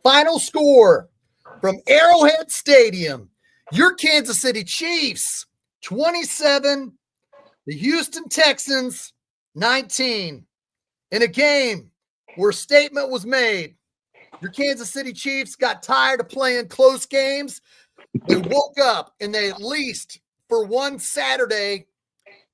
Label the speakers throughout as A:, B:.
A: Final score from Arrowhead Stadium. Your Kansas City Chiefs, 27, the Houston Texans, 19. In a game where a statement was made, your Kansas City Chiefs got tired of playing close games. They woke up and they at least for one Saturday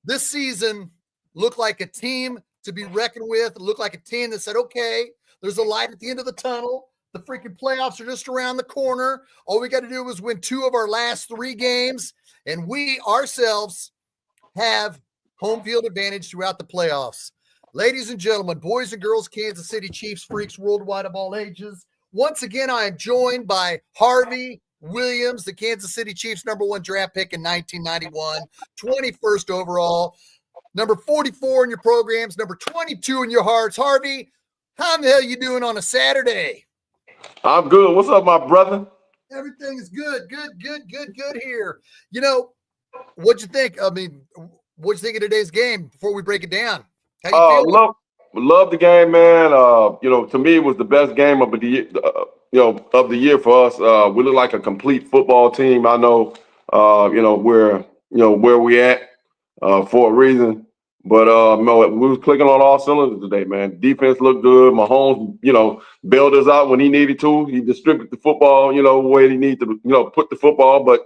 A: this season looked like a team to be reckoned with. It looked like a team that said, okay, there's a light at the end of the tunnel. The freaking playoffs are just around the corner. All we got to do is win 2 of our last 3 games, and we ourselves have home field advantage throughout the playoffs. Ladies and gentlemen, boys and girls, Kansas City Chiefs freaks worldwide of all ages. Once again, I am joined by Harvey Williams, the Kansas City Chiefs #1 draft pick in 1991, 21st overall, number 44 in your programs, number 22 in your hearts. Harvey, how the hell you doing on a Saturday?
B: I'm good. What's up, my brother?
A: Everything is good here. You know, what'd you think? I mean, what'd you think of today's game before we break it down? How you feeling?
B: Love the game, man. To me, it was the best game of the year, of the year for us. We look like a complete football team. I know, we're, where we at for a reason. But no, we was clicking on all cylinders today, man. Defense looked good. Mahomes, bailed us out when he needed to. He distributed the football, where he needed to, put the football. But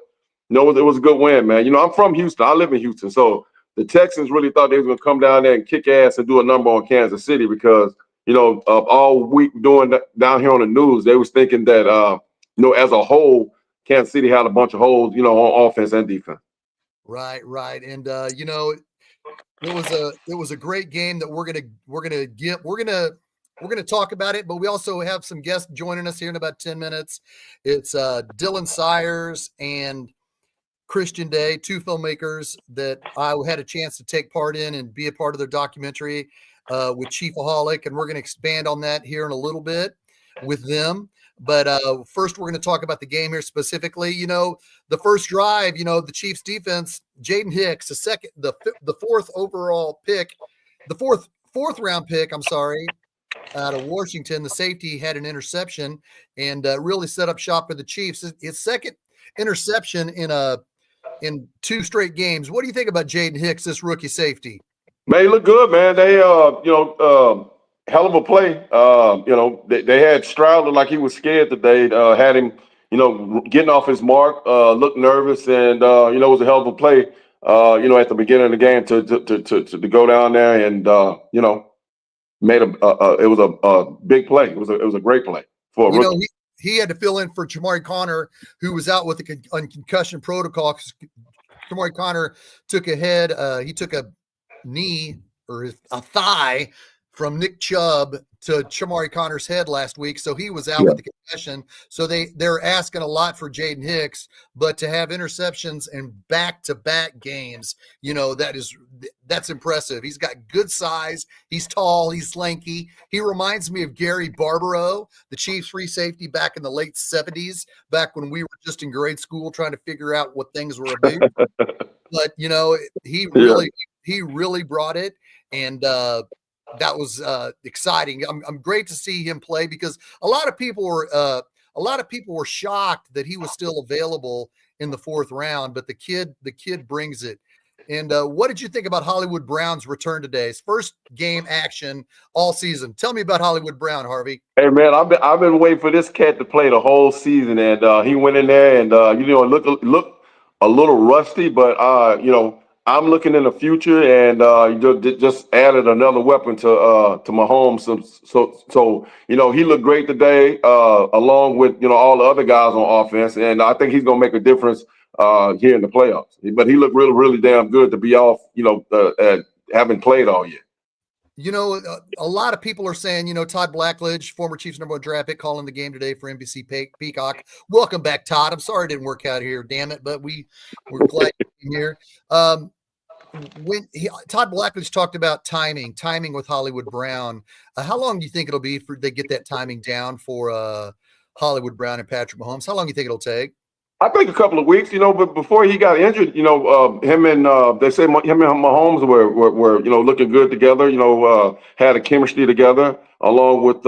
B: it was a good win, man. I'm from Houston. I live in Houston, so the Texans really thought they was gonna come down there and kick ass and do a number on Kansas City because all week doing down here on the news, they was thinking that as a whole, Kansas City had a bunch of holes, on offense and defense.
A: Right, and it was a great game that we're gonna talk about it, but we also have some guests joining us here in about 10 minutes. It's Dylan Sayers and Christian Day, 2 filmmakers that I had a chance to take part in and be a part of their documentary with ChiefsAholic, and we're going to expand on that here in a little bit with them. But first, we're going to talk about the game here specifically. The first drive, the Chiefs defense, Jaden Hicks, the 4th overall pick, the fourth round pick, I'm sorry, out of Washington. The safety had an interception and really set up shop for the Chiefs. His second interception in 2 straight games. What do you think about Jaden Hicks, this rookie safety?
B: Man, he looked good, man. They, hell of a play. They had Stroud look like he was scared today. Had him, getting off his mark, looked nervous, and it was a hell of a play. At the beginning of the game to go down there and made it was a big play. It was a great play for a rookie.
A: He had to fill in for Chamari Connor, who was out with a concussion protocol. Chamari Connor took he took a knee or a thigh from Nick Chubb to Chamari Connor's head last week. So he was out with the concussion. So they're asking a lot for Jaden Hicks, but to have interceptions in back-to-back games, that's impressive. He's got good size. He's tall. He's lanky. He reminds me of Gary Barbaro, the Chiefs free safety back in the late 70s, back when we were just in grade school trying to figure out what things were about. But, he really brought it. And, that was exciting. I'm great to see him play because a lot of people were shocked that he was still available in the 4th round, but the kid brings it. And what did you think about Hollywood Brown's return today? His first game action all season. Tell me about Hollywood Brown, Harvey.
B: Hey man, I've been waiting for this cat to play the whole season, and he went in there and look a little rusty, but I'm looking in the future, and just added another weapon to Mahomes. So he looked great today, along with all the other guys on offense, and I think he's gonna make a difference here in the playoffs. But he looked really, really damn good to be off, haven't played all year.
A: A lot of people are saying, Todd Blackledge, former Chiefs #1 draft pick, calling the game today for NBC Peacock. Welcome back, Todd. I'm sorry it didn't work out here, damn it, but we're glad you're here. Todd Blackledge talked about timing with Hollywood Brown. How long do you think it'll be for they get that timing down for Hollywood Brown and Patrick Mahomes? How long do you think it'll take?
B: I think a couple of weeks, but before he got injured, him and they say him and Mahomes were looking good together. Had a chemistry together along with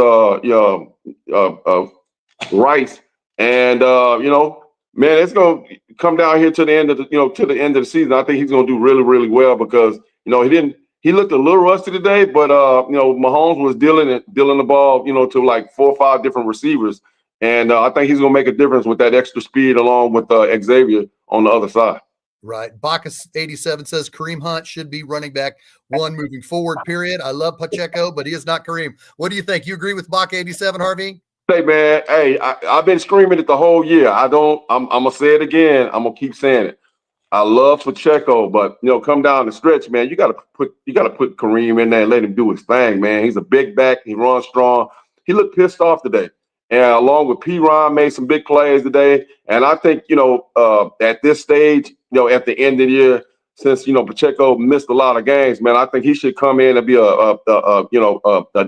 B: Rice, and man, it's gonna come down here to the end of the season. I think he's gonna do really, really well because he looked a little rusty today, but Mahomes was dealing the ball to like 4 or 5 different receivers. And I think he's going to make a difference with that extra speed along with Xavier on the other side.
A: Right. Bacchus87 says Kareem Hunt should be running back 1 moving forward, period. I love Pacheco, but he is not Kareem. What do you think? You agree with Bach87, Harvey?
B: Hey, man. Hey, I've been screaming it the whole year. I'm going to say it again. I'm going to keep saying it. I love Pacheco, but, come down the stretch, man, you got to put Kareem in there and let him do his thing, man. He's a big back. He runs strong. He looked pissed off today. And along with P-Ron made some big plays today. And I think, at this stage, at the end of the year, since, Pacheco missed a lot of games, man, I think he should come in and be a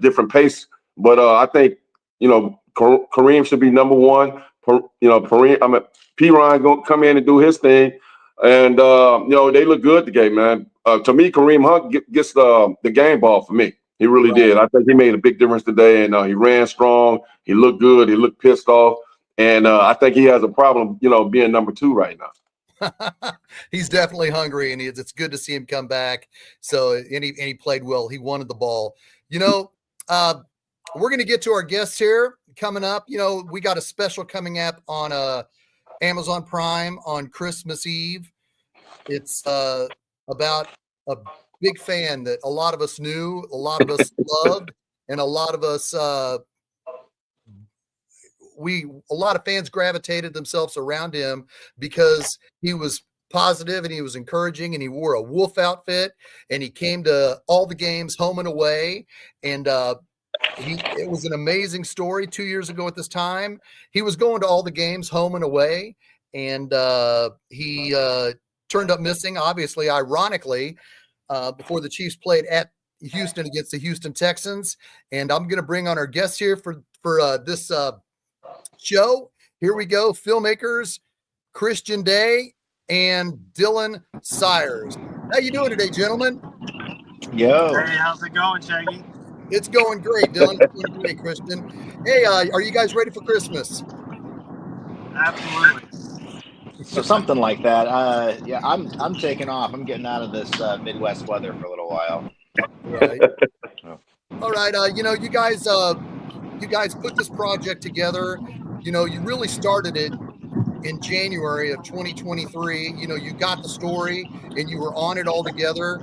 B: different pace. But I think, Kareem should be number 1. P-Ron going to come in and do his thing. And, they look good today, man. To me, Kareem Hunt gets the game ball for me. He really did. I think he made a big difference today, and he ran strong. He looked good. He looked pissed off, and I think he has a problem, being number 2 right now.
A: He's definitely hungry, and it's good to see him come back. So, and he played well. He wanted the ball. We're going to get to our guests here coming up. We got a special coming up on Amazon Prime on Christmas Eve. It's about a big fan that a lot of us knew, a lot of us loved, and a lot of us, a lot of fans gravitated themselves around him because he was positive and he was encouraging and he wore a wolf outfit and he came to all the games home and away. And it was an amazing story 2 years ago at this time. He was going to all the games home and away, and he turned up missing, obviously, ironically, before the Chiefs played at Houston against the Houston Texans. And I'm going to bring on our guests here for this show. Here we go. Filmmakers, Christian Day and Dylan Sires. How you doing today, gentlemen?
C: Yo.
D: Hey, how's it going, Shaggy?
A: It's going great, Dylan. It's going great, Christian. Hey, are you guys ready for Christmas?
D: Absolutely.
C: So something like that. Yeah, I'm taking off. I'm getting out of this Midwest weather for a little while.
A: Right. All right. You guys put this project together. You really started it in January of 2023. You got the story and you were on it all together.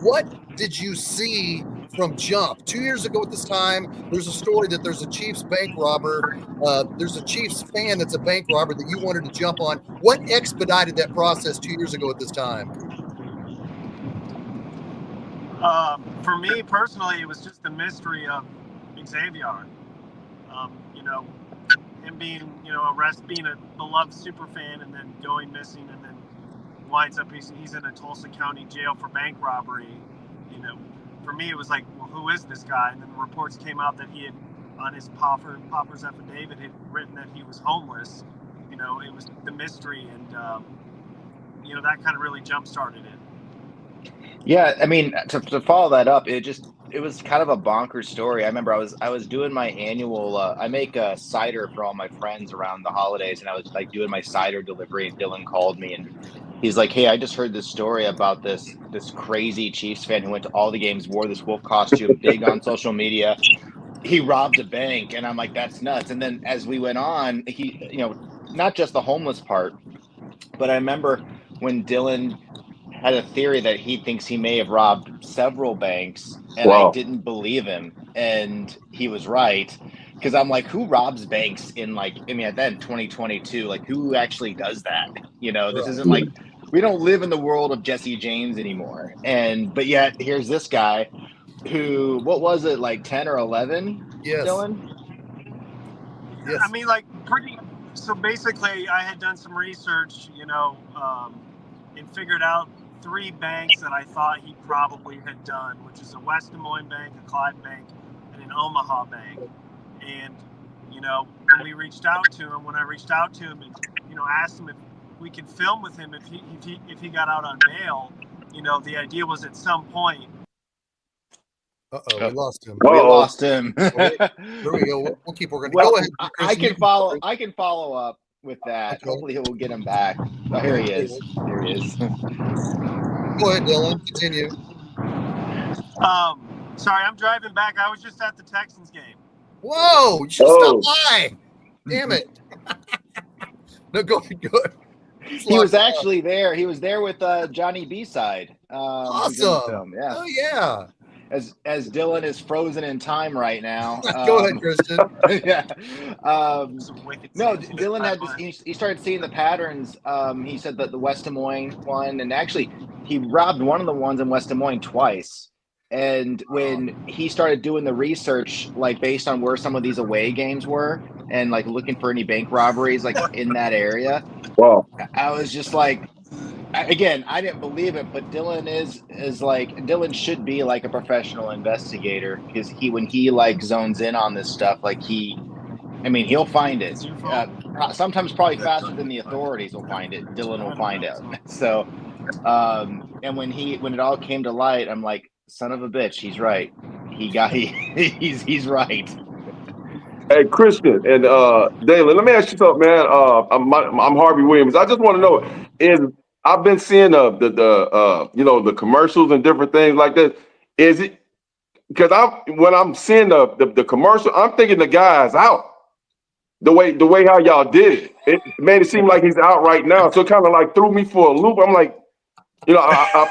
A: What did you see from jump? 2 years ago at this time, there's a story that there's a Chiefs bank robber. There's a Chiefs fan that's a bank robber that you wanted to jump on. What expedited that process 2 years ago at this time?
D: For me personally, it was just the mystery of Xavier. Him being, arrested, being a beloved super fan, and then going missing, and then winds up he's in a Tulsa County jail for bank robbery. For me, it was like, well, who is this guy? And then the reports came out that he had, on his pauper's affidavit, had written that he was homeless. It was the mystery, and that kind of really jump-started it.
C: Yeah, I mean, to follow that up, it was kind of a bonkers story. I remember I was doing my annual. I make a cider for all my friends around the holidays, and I was like doing my cider delivery, and Dylan called me and he's like, "Hey, I just heard this story about this crazy Chiefs fan who went to all the games, wore this wolf costume, big on social media. He robbed a bank." And I'm like, "That's nuts." And then as we went on, he, not just the homeless part, but I remember when Dylan had a theory that he thinks he may have robbed several banks, and
B: Wow.
C: I didn't believe him, and he was right. Because I'm like, who robs banks in then 2022, who actually does that? This isn't like, we don't live in the world of Jesse James anymore. But yet here's this guy. who, what was it, like 10 or 11,
A: Yes.
C: Dylan?
A: Yes.
D: I mean, like so basically I had done some research, and figured out 3 banks that I thought he probably had done, which is a West Des Moines bank, a Clyde bank, and an Omaha bank. And, when I reached out to him and, asked him if we could film with him if he got out on bail, the idea was at some point.
A: Uh-oh, we lost him.
C: We lost him.
A: There we go. We'll keep working.
C: Well,
A: Go ahead.
C: I can follow up with that.
A: Okay.
C: Hopefully we'll get him back. Oh, here he is. There he is.
A: Go ahead, Dylan. Continue.
D: Sorry, I'm driving back. I was just at the Texans game.
A: Whoa! You should stop by. Damn it. No, go ahead.
C: He was actually there. He was there with Johnny B-side.
A: Awesome.
C: Yeah.
A: Oh yeah.
C: As Dylan is frozen in time right now.
A: Go ahead, Christian.
C: Yeah. No, Dylan had this, he started seeing the patterns. He said that the West Des Moines one, and actually he robbed one of the ones in West Des Moines twice. And when he started doing the research, like based on where some of these away games were, and like looking for any bank robberies like in that area, I was just like, again, I didn't believe it, but Dylan is like, Dylan should be like a professional investigator, because when he like zones in on this stuff, like he'll find it. Sometimes probably faster than the authorities will find it. Dylan will find it. So, and when it all came to light, I'm like, son of a bitch, he's right. He's right.
B: Hey, Christian and Dalen, let me ask you something, man. I'm Harvey Williams. I just want to know, I've been seeing the commercials and different things like that. Is it because when I'm seeing the commercial, I'm thinking the guy's out. The way how y'all did it, it made it seem like he's out right now. So it kind of like threw me for a loop. I'm like, I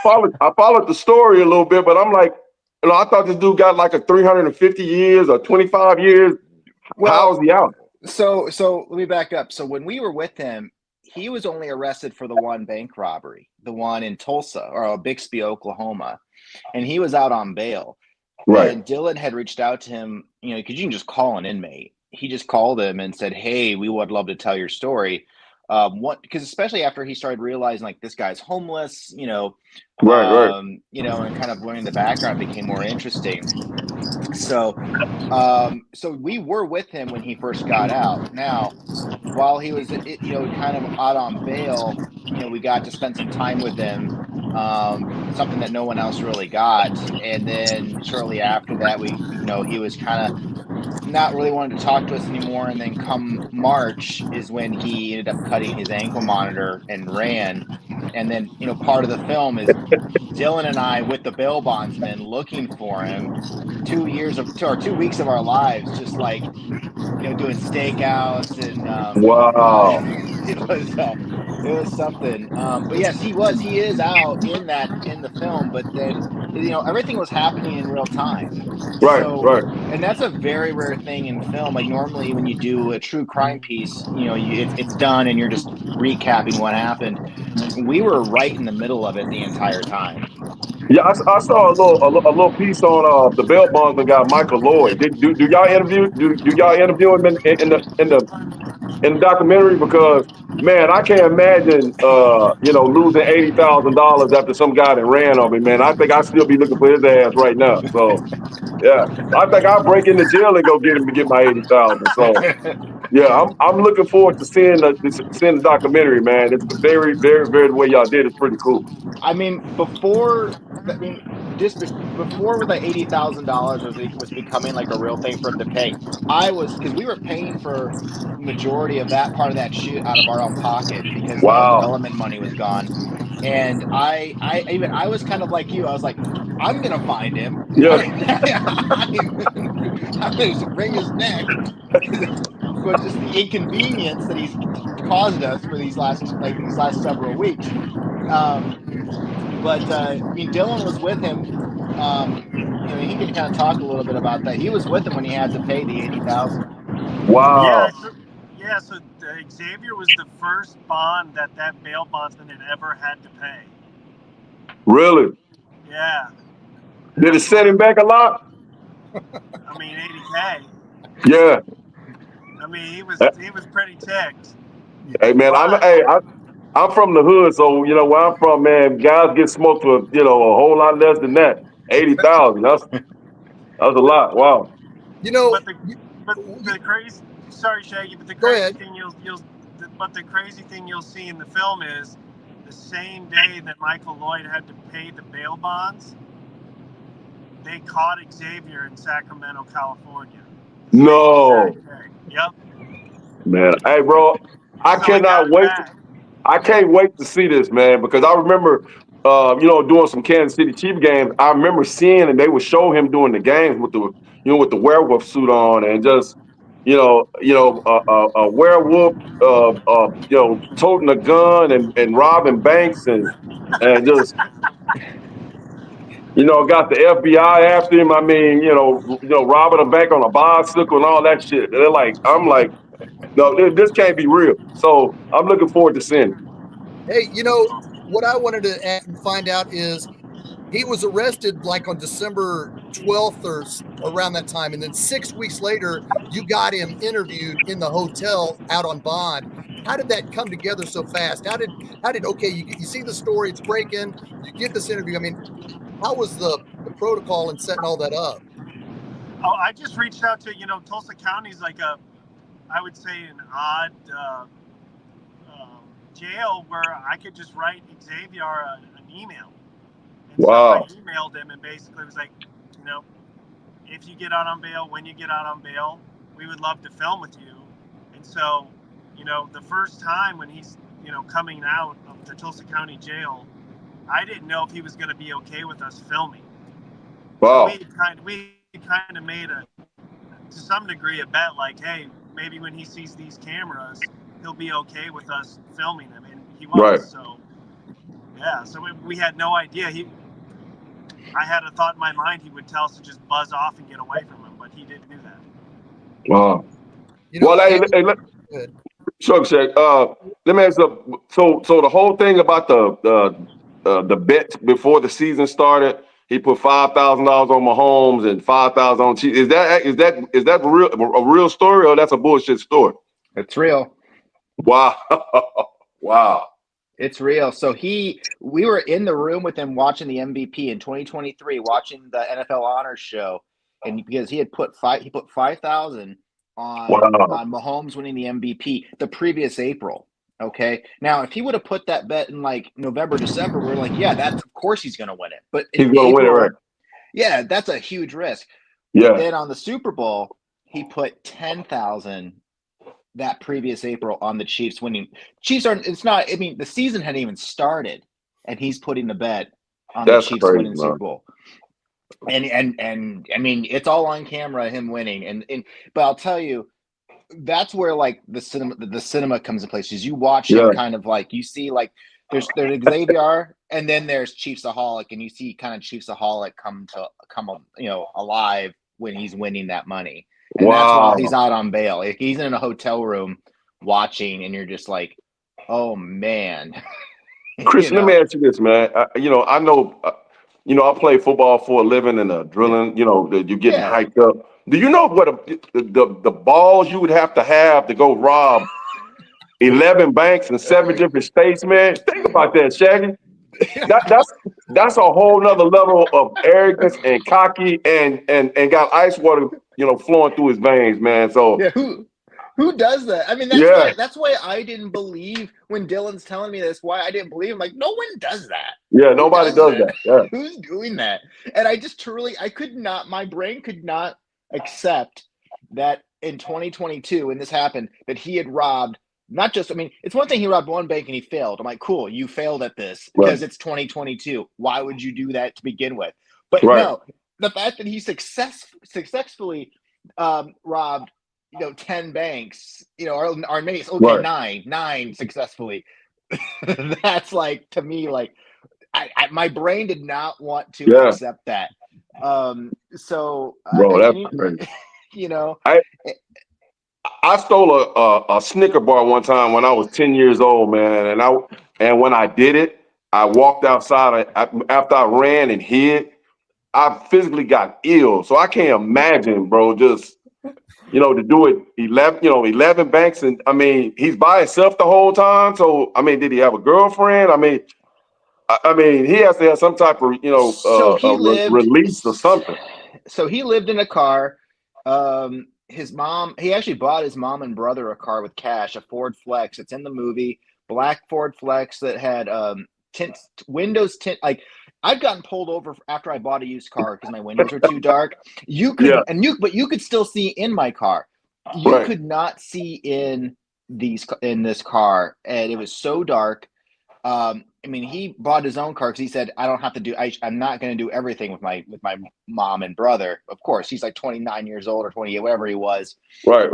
B: followed the story a little bit, but I'm like, I thought this dude got like a 350 years or 25 years.
C: Well,
B: how is he out?
C: So let me back up. So when we were with him, he was only arrested for the one bank robbery, the one in Tulsa or Bixby, Oklahoma, and he was out on bail.
B: Right.
C: And Dylan had reached out to him, because you can just call an inmate. He just called him and said, "Hey, we would love to tell your story." Because especially after he started realizing like this guy's homeless,
B: right.
C: And kind of learning the background became more interesting. So we were with him when he first got out. Now, while he was, kind of out on bail, we got to spend some time with him, something that no one else really got. And then shortly after that, he was kind of not really wanting to talk to us anymore. And then come March is when he ended up cutting his ankle monitor and ran. And then, part of the film is Dylan and I with the bail bondsman looking for him 2 weeks of our lives, just like, doing stakeouts and
B: wow.
C: It was something. But yes, he is out in the film, but then, everything was happening in real time.
B: Right.
C: And that's a very rare thing in film. Like normally when you do a true crime piece, it's done and you're just recapping what happened. We were right in the middle of it the entire time.
B: Yeah, I saw a little piece on the bail bondsman guy, Michael Lloyd. Do y'all interview him in the documentary? Because man, I can't imagine losing $80,000 after some guy that ran on me. Man, I think I'd still be looking for his ass right now. So yeah, I think I'll break into jail and go get him to get my $80,000. So yeah, I'm looking forward to seeing the documentary, man. It's very, very, very the way y'all did. It's pretty cool.
C: Before the $80,000 was becoming like a real thing for him to pay, because we were paying for the majority of that part of that shoot out of our own pocket because the development money was gone. And I was kind of like you. I was like, I'm gonna find him.
B: Yeah.
C: I'm gonna wring his neck. But just the inconvenience that he's caused us for these last several weeks. But Dylan was with him. He can kind of talk a little bit about that. He was with him when he had to pay the $80,000.
B: Wow.
D: Yeah. So Xavier was the first bond that bail bondsman had ever had to pay.
B: Really?
D: Yeah.
B: Did it set him back a lot?
D: I mean, 80K.
B: Yeah.
D: I mean, he was pretty ticked.
B: Hey man, I'm from the hood, so you know where I'm from, man. Guys get smoked for a whole lot less than that. 80,000. That's a lot. Wow.
A: You know,
D: But the crazy. Sorry, Shaggy, but the
A: Go
D: crazy
A: ahead.
D: thing the crazy thing you'll see in the film is the same day that Michael Lloyd had to pay the bail bonds, they caught Xavier in Sacramento, California.
B: No.
D: Yep.
B: Man, hey bro, I
D: So he got
B: cannot wait.
D: back.
B: I can't wait to see this, man, because I remember, doing some Kansas City Chiefs games. I remember seeing, and they would show him doing the games with the werewolf suit on, and just, a werewolf, toting a gun and robbing banks and just, got the FBI after him. I mean, robbing a bank on a bicycle and all that shit. I'm like, no, this can't be real. So I'm looking forward to seeing it.
A: hey, what I wanted to find out is he was arrested like on December 12th or around that time. And then 6 weeks later, you got him interviewed in the hotel out on bond. How did that come together so fast? How did okay, you see the story, it's breaking, you get this interview. I mean, how was the protocol in setting all that up?
D: Oh, I just reached out to, Tulsa County's like I would say an odd jail where I could just write Xavier an email. And
B: Wow.
D: So I emailed him and basically was like, if you get out on bail, when you get out on bail, we would love to film with you. And so, the first time when he's, coming out of the Tulsa County jail, I didn't know if he was going to be okay with us filming.
B: Wow.
D: So we kind of made to some degree, a bet like, hey, maybe when he sees these cameras, he'll be okay with us filming him. And he was.
B: Right.
D: So, yeah. So we had no idea. I had a thought in my mind he would tell us to just buzz off and get away from him, but he didn't do that.
B: Wow. Sure, Shaq. Let me ask you. So the whole thing about the bet before the season started, he put $5,000 on Mahomes and $5,000 on Chiefs. Is that a real story, or that's a bullshit story?
C: It's real.
B: Wow. Wow.
C: It's real. So we were in the room with him watching the MVP in 2023, watching the NFL Honors Show, and because he put 5,000 on Mahomes winning the MVP the previous April. Okay. Now, if he would have put that bet in like November, December, we're like, yeah, that's of course he's going to win it. But
B: he's going to win it, right?
C: Yeah, that's a huge risk.
B: Yeah.
C: But then on the Super Bowl, he put 10,000 that previous April on the Chiefs winning. Chiefs aren't. It's not. I mean, the season hadn't even started, and he's putting the bet on the Chiefs winning Super Bowl. And I mean, it's all on camera, him winning. And but I'll tell you, that's where like the cinema comes in place. Is you watch him kind of like you see like there's Xavier, and then there's ChiefsAholic, and you see kind of ChiefsAholic come alive when he's winning that money. And that's while he's out on bail. Like, he's in a hotel room watching, and you're just like, oh man.
B: Chris, let me ask you this, man. I know. I play football for a living and drilling. You're getting hyped up. Do you know what the balls you would have to go rob 11 banks in 7 different states, man? Think about that, Shaggy. That's a whole nother level of arrogance and cocky and got ice water, flowing through his veins, man. So
C: yeah, who does that? I mean, that's why I didn't believe when Dylan's telling me this. Why I didn't believe him. Like, no one does that.
B: Yeah, nobody does that. Yeah.
C: Who's doing that? And I just my brain could not accept that in 2022 when this happened that he had robbed. Not just, I mean, it's one thing he robbed one bank and he failed. I'm like, cool, you failed at this because it's 2022. Why would you do that to begin with? But no, the fact that he successfully robbed, 10 banks, or maybe it's nine successfully. That's like, to me, like, my brain did not want to accept that. So,
B: bro, that's crazy. I stole a Snicker bar one time when I was 10 years old, man. And when I did it, I walked outside after I ran and hid. I physically got ill. So I can't imagine, bro, just, to do it 11 banks. And I mean, he's by himself the whole time. So, I mean, did he have a girlfriend? I mean, he has to have some type of, release or something.
C: So he lived in a car. His mom, he actually bought his mom and brother a car with cash, a Ford Flex. It's in the movie, black Ford Flex that had windows tint. Like, I've gotten pulled over after I bought a used car because my windows were too dark. But you could still see in my car. You could not see in this car, and it was so dark. I mean, he bought his own car because he said, "I don't have to do. I'm not going to do everything with my mom and brother." Of course, he's like 29 years old or 28, whatever he was.
B: Right.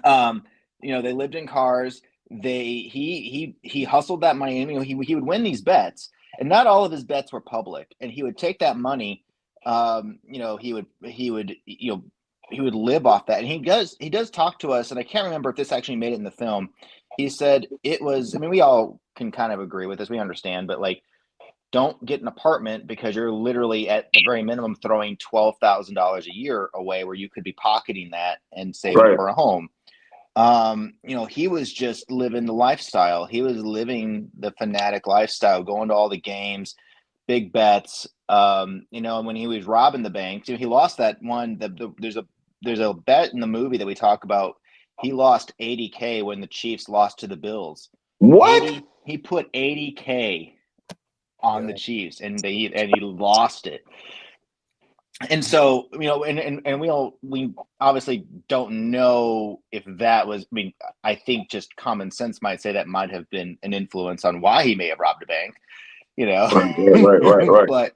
C: They lived in cars. He hustled that money. He would win these bets, and not all of his bets were public. And he would take that money. He would live off that. And he does talk to us, and I can't remember if this actually made it in the film. He said it was, I mean, we all can kind of agree with this. We understand, but like, don't get an apartment because you're literally at the very minimum throwing $12,000 a year away where you could be pocketing that and saving for a home. He was just living the lifestyle. He was living the fanatic lifestyle, going to all the games, big bets. And when he was robbing the banks, he lost that one. There's a bet in the movie that we talk about. He lost $80K when the Chiefs lost to the Bills.
B: What?
C: He put $80K on the Chiefs, and he lost it. And so, and we obviously don't know if that was. I mean, I think just common sense might say that might have been an influence on why he may have robbed a bank.
B: Right.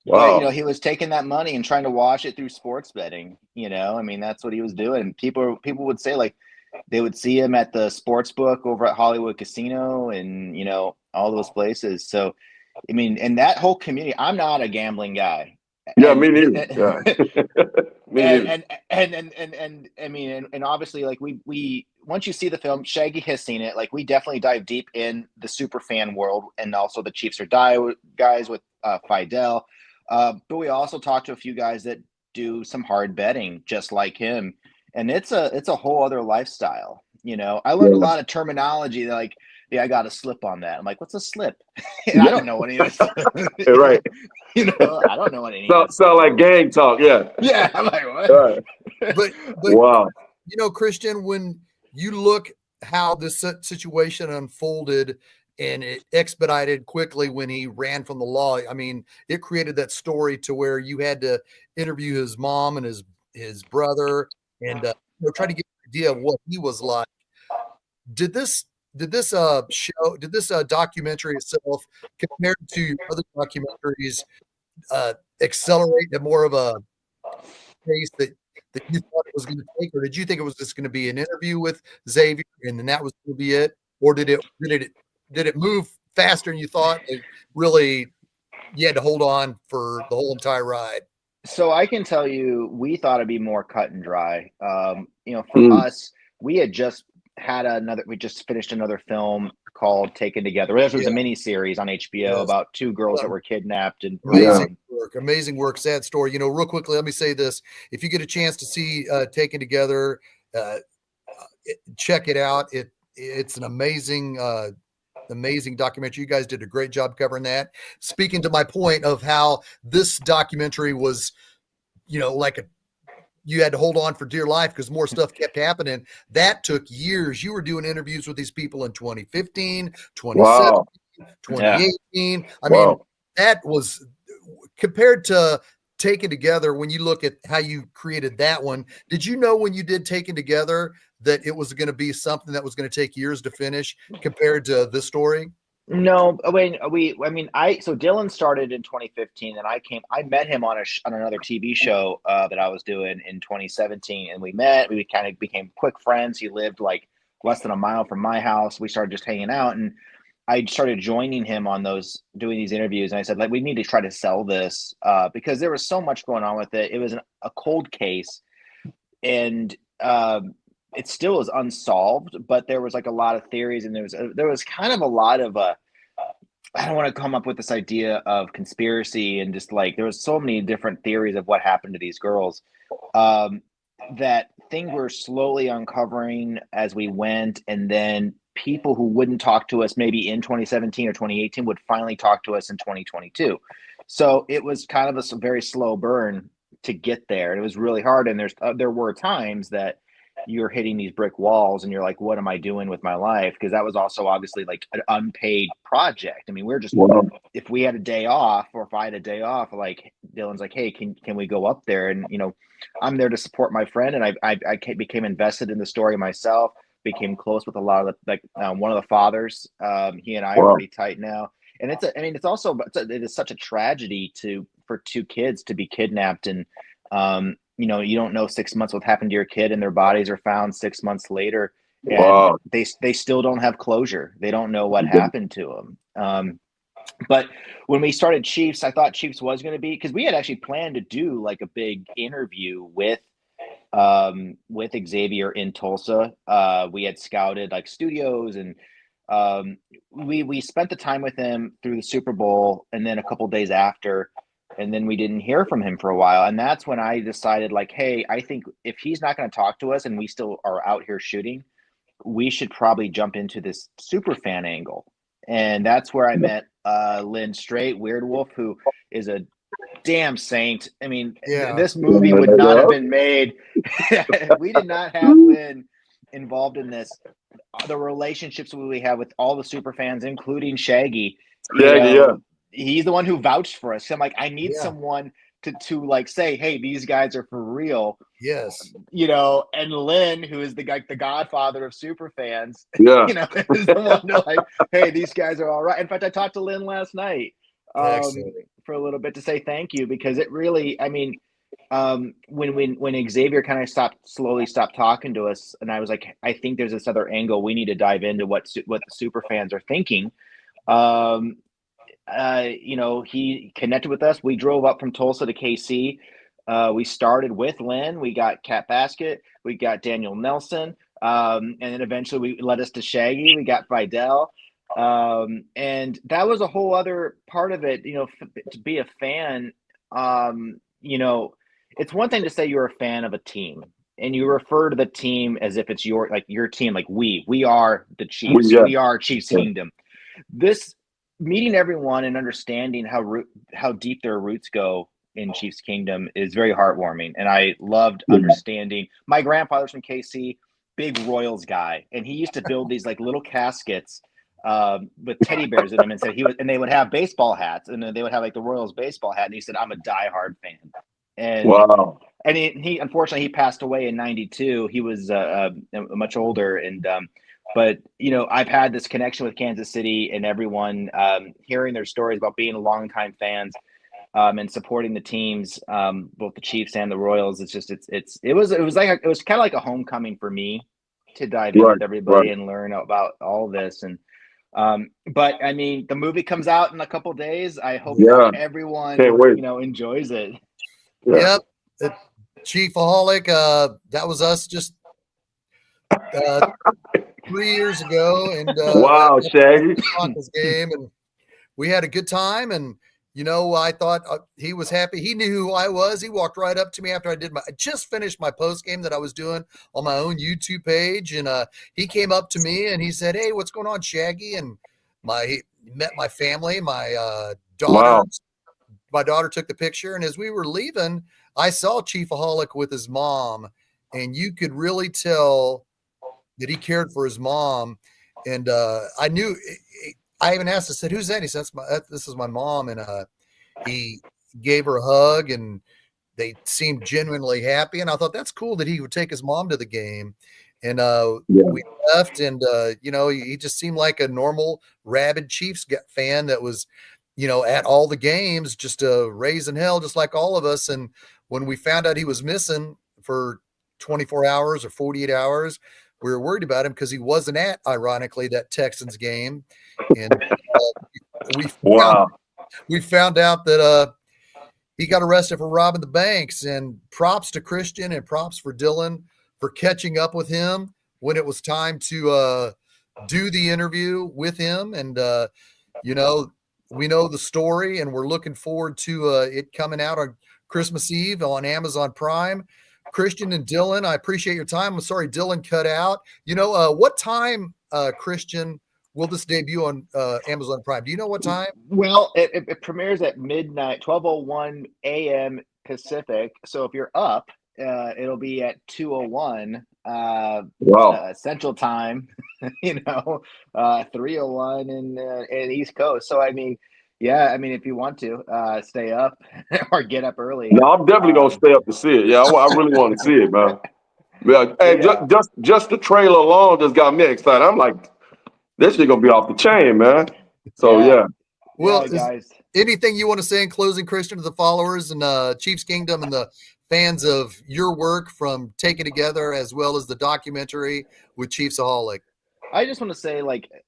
B: Wow.
C: But he was taking that money and trying to wash it through sports betting. I mean, that's what he was doing. And people would say, like, they would see him at the sports book over at Hollywood Casino and all those places. So, I mean, and that whole community. I'm not a gambling guy.
B: Yeah, me neither. Yeah. Me neither.
C: And I mean, and obviously, like we once you see the film, Shaggy has seen it. Like, we definitely dive deep in the super fan world, and also the Chiefs or Die guys with Fidel. But we also talked to a few guys that do some hard betting just like him. And it's a whole other lifestyle. I learned a lot of terminology like, yeah, I got a slip on that. I'm like, what's a slip? And I don't know what any of this.
B: Right.
C: I don't know what any of this.
B: Sound like gang talk. Yeah.
C: Yeah. I'm like, what?
B: Right.
A: But
B: wow.
A: Christian, when you look how this situation unfolded and it expedited quickly when he ran from the law, I mean, it created that story to where you had to interview his mom and his brother and try to get an idea of what he was like. Did this documentary itself, compared to your other documentaries, accelerate to more of a pace that you thought it was going to take, or did you think it was just going to be an interview with Xavier and then that was going to be it, or did it move faster than you thought? Really, you had to hold on for the whole entire ride.
C: So I can tell you, we thought it'd be more cut and dry. For us, we had just finished another film called Taken Together. This was a mini series on HBO about two girls that were kidnapped. And
A: amazing work, sad story. Real quickly, let me say this: if you get a chance to see Taken Together, check it out. It's an amazing documentary. You guys did a great job covering that. Speaking to my point of how this documentary was, you had to hold on for dear life because more stuff kept happening. That took years. You were doing interviews with these people in 2015, 2017, 2018. I mean, that was compared to Taken Together. When you look at how you created that one, did you know when you did Taken Together that it was going to be something that was going to take years to finish compared to this story?
C: No, so Dylan started in 2015 and I met him on another TV show that I was doing in 2017, and we kind of became quick friends. He lived like less than a mile from my house. We started just hanging out, and I started joining him on doing these interviews. And I said, like, we need to try to sell this because there was so much going on with it. It was a cold case, and it still is unsolved, but there was like a lot of theories, and there was kind of a lot of I don't want to come up with this idea of conspiracy and just like there was so many different theories of what happened to these girls. That thing we're slowly uncovering as we went, and then people who wouldn't talk to us maybe in 2017 or 2018 would finally talk to us in 2022. So it was kind of a very slow burn to get there, and it was really hard. And there were times that you're hitting these brick walls and you're like, what am I doing with my life? Because that was also obviously like an unpaid project. I mean, we're just, if we had a day off, or if I had a day off, like Dylan's like, hey, can we go up there? And, you know, I'm there to support my friend. And I became invested in the story myself, became close with a lot of one of the fathers. He and I are pretty tight now. And it is such a tragedy for two kids to be kidnapped. And, you know, you don't know 6 months what happened to your kid, and their bodies are found 6 months later, and they still don't have closure. They don't know what happened to them. But when we started Chiefs, I thought Chiefs was going to be, because we had actually planned to do like a big interview with Xavier in Tulsa. We had scouted like studios, and we spent the time with him through the Super Bowl, and then a couple days after. And then we didn't hear from him for a while. And that's when I decided, like, hey, I think if he's not going to talk to us and we still are out here shooting, we should probably jump into this super fan angle. And that's where I met Lynn Straight, Weird Wolf, who is a damn saint. I mean, this movie would not have been made. We did not have Lynn involved in this. The relationships we have with all the super fans, including Shaggy. He's the one who vouched for us. So I'm like, I need someone to like say, hey, these guys are for real.
A: Yes.
C: You know, and Lynn, who is the godfather of super fans,
B: you
C: know, is the one to like, hey, these guys are all right. In fact, I talked to Lynn last night for a little bit to say thank you, because it really, I mean, when Xavier kind of slowly stopped talking to us, and I was like, I think there's this other angle we need to dive into what the super fans are thinking. You know, he connected with us. We drove up from Tulsa to KC. We started with Lynn. We got Cat Basket. We got Daniel Nelson. And then eventually we led us to Shaggy. We got Fidel. And that was a whole other part of it, you know, to be a fan. You know, it's one thing to say you're a fan of a team, and you refer to the team as if it's your team. Like we are the Chiefs. We are Chiefs Kingdom. This meeting everyone and understanding how deep their roots go in Chiefs Kingdom is very heartwarming. And I loved understanding. My grandfather's from KC, big Royals guy. And he used to build these like little caskets with teddy bears in them, and said and they would have baseball hats, and then they would have like the Royals baseball hat. And he said, I'm a diehard fan. And and he unfortunately he passed away in 92. He was much older. And but, you know, I've had this connection with Kansas City, and everyone hearing their stories about being longtime fans and supporting the teams, both the Chiefs and the Royals. It's just it was kind of like a homecoming for me to dive in with everybody and learn about all this. And but I mean, the movie comes out in a couple of days. I hope everyone enjoys it.
A: Yep, ChiefsAholic. That was us just 3 years ago, and
B: Shaggy
A: game, and we had a good time. And you know, I thought he was happy. He knew who I was. He walked right up to me after I just finished my post game that I was doing on my own YouTube page, and he came up to me and he said, "Hey, what's going on, Shaggy?" And he met my family, my daughter.
B: Wow.
A: My daughter took the picture, and as we were leaving, I saw ChiefsAholic with his mom, and you could really tell that he cared for his mom. And I knew. I even asked, I said, "Who's that?" He said, "This is my mom." And he gave her a hug, and they seemed genuinely happy. And I thought that's cool that he would take his mom to the game. And we left, and he just seemed like a normal rabid Chiefs fan that was, at all the games, just raising hell, just like all of us. And when we found out he was missing for 24 hours or 48 hours, we were worried about him because he wasn't at, ironically, that Texans game. And we found out that he got arrested for robbing the banks. And props to Christian and props for Dylan for catching up with him when it was time to do the interview with him. And, we know the story, and we're looking forward to it coming out on Christmas Eve on Amazon Prime. Christian and Dylan, I appreciate your time. I'm sorry Dylan cut out. What time, Christian, will this debut on Amazon Prime? Do you know what time?
C: Well, it premieres at midnight, 12:01 a.m. Pacific. So if you're up, it'll be at 2:01 Central Time. 3:01 in East Coast. So I mean, if you want to stay up or get up early.
B: No, I'm definitely gonna stay up to see it. Yeah, I really want to see it, man. Yeah, hey, just the trailer alone just got me excited. I'm like, this shit gonna be off the chain, man. So yeah.
A: Well,
C: guys,
A: anything you want to say in closing, Christian, to the followers and Chiefs Kingdom and the fans of your work from Taken Together as well as the documentary with ChiefsAholic?
C: I just want to say,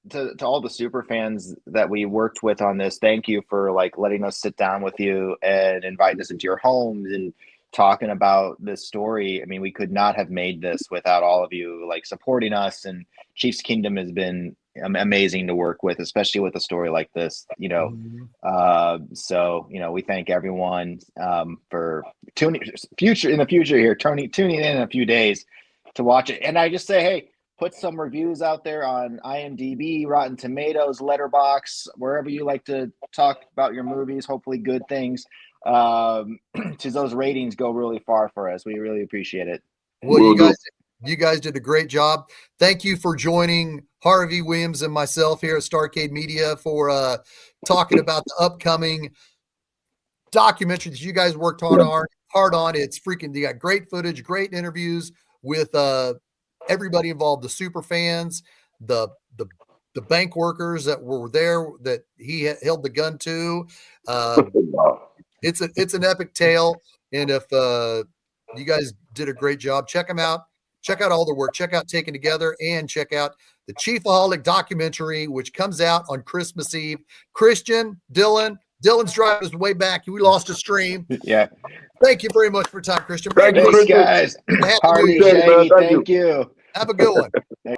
C: to all the super fans that we worked with on this, thank you for letting us sit down with you and inviting us into your homes and talking about this story. I mean, we could not have made this without all of you supporting us, and Chiefs Kingdom has been amazing to work with, especially with a story like this, So, we thank everyone for tuning in the future here, tuning in a few days to watch it. And I just say, hey, put some reviews out there on IMDb, Rotten Tomatoes, Letterboxd, wherever you like to talk about your movies, hopefully good things. Those ratings go really far for us. We really appreciate it.
A: Well, you guys did a great job. Thank you for joining Harvey Williams and myself here at Starcade Media for talking about the upcoming documentary that you guys worked hard on. It's freaking, you got great footage, great interviews with everybody involved, the super fans, the bank workers that were there that he held the gun to. It's an epic tale, and if you guys did a great job, check them out. Check out all the work. Check out Taken Together, and check out the ChiefsAholic documentary, which comes out on Christmas Eve. Christian, Dylan's driving his way back. We lost a stream.
C: Yeah.
A: Thank you very much for your time, Christian.
C: Thanks, guys. Harvey, Shady, thank you.
A: Have a good one.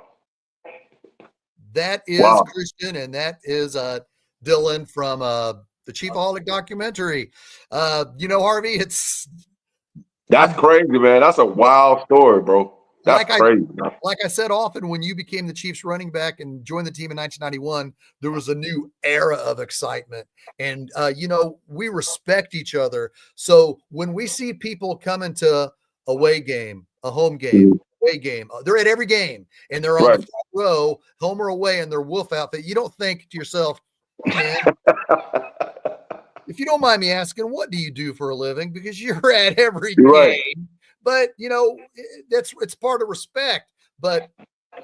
A: That is Christian, and that is Dylan from the ChiefsAholic documentary. Harvey,
B: that's crazy, man. That's a wild story, bro. That's crazy.
A: Like I said often, when you became the Chiefs running back and joined the team in 1991, there was a new era of excitement. And, we respect each other. So when we see people come into away game, a home game, away game, they're at every game, and they're on the front row, home or away, in their wolf outfit, you don't think to yourself, man, if you don't mind me asking, what do you do for a living? Because you're at every game. Right. But, it's part of respect. But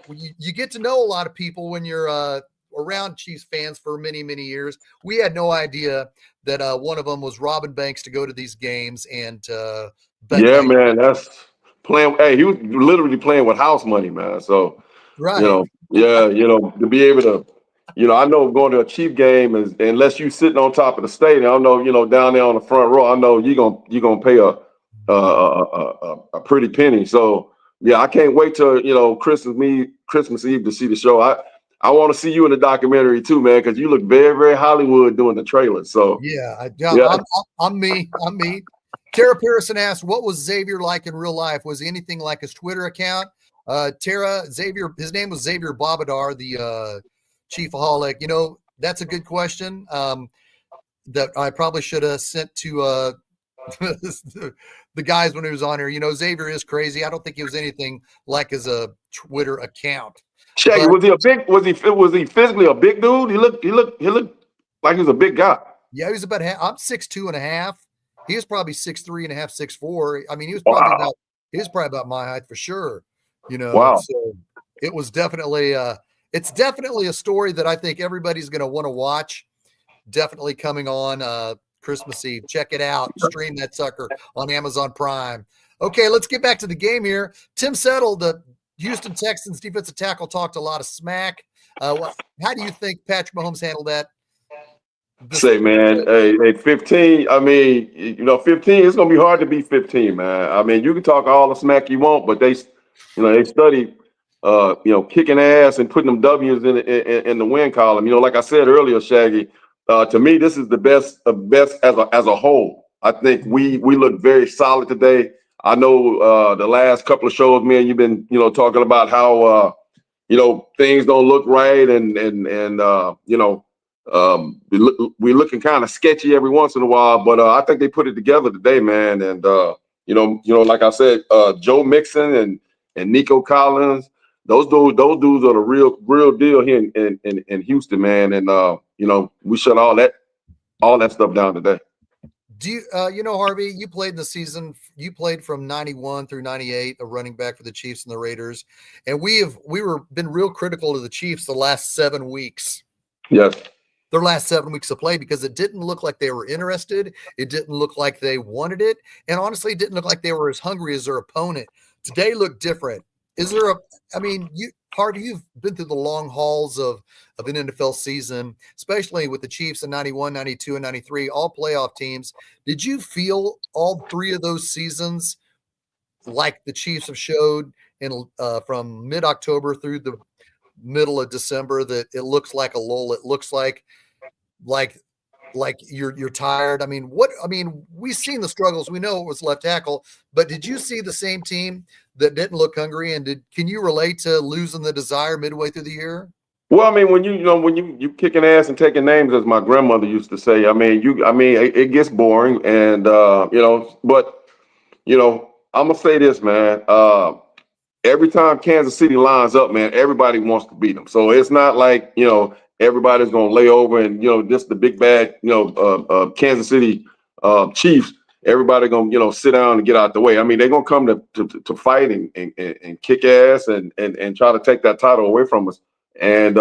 A: you get to know a lot of people when you're around Chiefs fans for many, many years. We had no idea that one of them was robbing banks to go to these games. And
B: man, that's playing. Hey, he was literally playing with house money, man. So, to be able to, I know going to a Chief game is, unless you sitting on top of the stadium, I know, down there on the front row, I know you're gonna pay a pretty penny. So yeah, I can't wait till Christmas Eve to see the show. I want to see you in the documentary too, man, because you look very, very Hollywood doing the trailer. So
A: I'm me. Tara Pearson asked, what was Xavier like in real life? Was he anything like his Twitter account? Xavier, his name was Xavier Bobadar, the ChiefsAholic. That's a good question that I probably should have sent to the guys when he was on here. Xavier is crazy. I don't think he was anything like his Twitter account.
B: Shaggy, was he physically a big dude? He looked like he was a big guy.
A: Yeah, he was about I'm 6'2.5". He was probably 6'3.5", 6'4". I mean, he was probably about my height for sure.
B: Wow.
A: So it was definitely it's definitely a story that I think everybody's going to want to watch. Definitely coming on Christmas Eve. Check it out. Stream that sucker on Amazon Prime. Okay, let's get back to the game here. Tim Settle, the Houston Texans defensive tackle, talked a lot of smack. How do you think Patrick Mahomes handled that?
B: Say, man, hey, 15. I mean, 15. It's gonna be hard to beat 15, man. I mean, you can talk all the smack you want, but they study, kicking ass and putting them W's in the win column. Like I said earlier, Shaggy, to me, this is the best as a whole. I think we look very solid today. I know the last couple of shows, man, you've been talking about how things don't look right, and we're looking kind of sketchy every once in a while. But I think they put it together today, man. And like I said, Joe Mixon and Nico Collins, those dudes are the real deal here in Houston, man. And we shut all that stuff down today.
A: Do you, Harvey, you played in the season, you played from 91 through 98, a running back for the Chiefs and the Raiders. And we were been real critical to the Chiefs the last 7 weeks.
B: Yes.
A: Their last 7 weeks of play, because it didn't look like they were interested. It didn't look like they wanted it. And honestly, it didn't look like they were as hungry as their opponent. Today looked different. Harvey, you've been through the long hauls of an NFL season, especially with the Chiefs in 91, 92, and 93, all playoff teams. Did you feel all 3 of those seasons like the Chiefs have showed from mid-October through the middle of December, that it looks like a lull? It looks like you're tired. We've seen the struggles. We know it was left tackle, but did you see the same team that didn't look hungry? And can you relate to losing the desire midway through the year?
B: Well, when you kicking ass and taking names, as my grandmother used to say, it gets boring, and but I'm gonna say this, man. Every time Kansas City lines up, man, everybody wants to beat them. So it's not like everybody's gonna lay over and just the big bad Kansas City Chiefs. Everybody gonna sit down and get out the way. They're gonna come to fight and kick ass and try to take that title away from us. And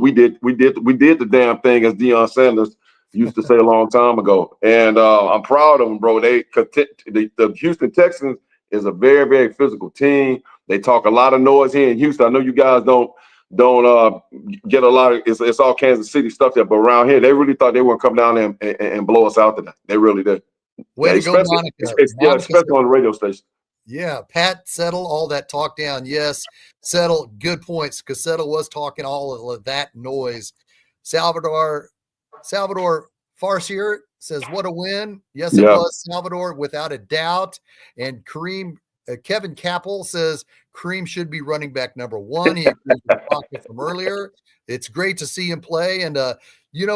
B: we did the damn thing, as Deion Sanders used to say a long time ago. And I'm proud of them, bro. The Houston Texans is a very, very physical team. They talk a lot of noise here in Houston. I know you guys don't get a lot of it's all Kansas City stuff there, but around here they really thought they were gonna come down there and blow us out today. They really did.
A: Way to go, Monica.
B: Especially on the radio station.
A: Yeah, Pat settle all that talk down. Yes, settle. Good points, because Settle was talking all of that noise. Salvador Farsier says, "What a win!" Yes, it was, Salvador, without a doubt. And Kevin Capel says Kareem should be running back number 1. He agrees with Monica from earlier. It's great to see him play, and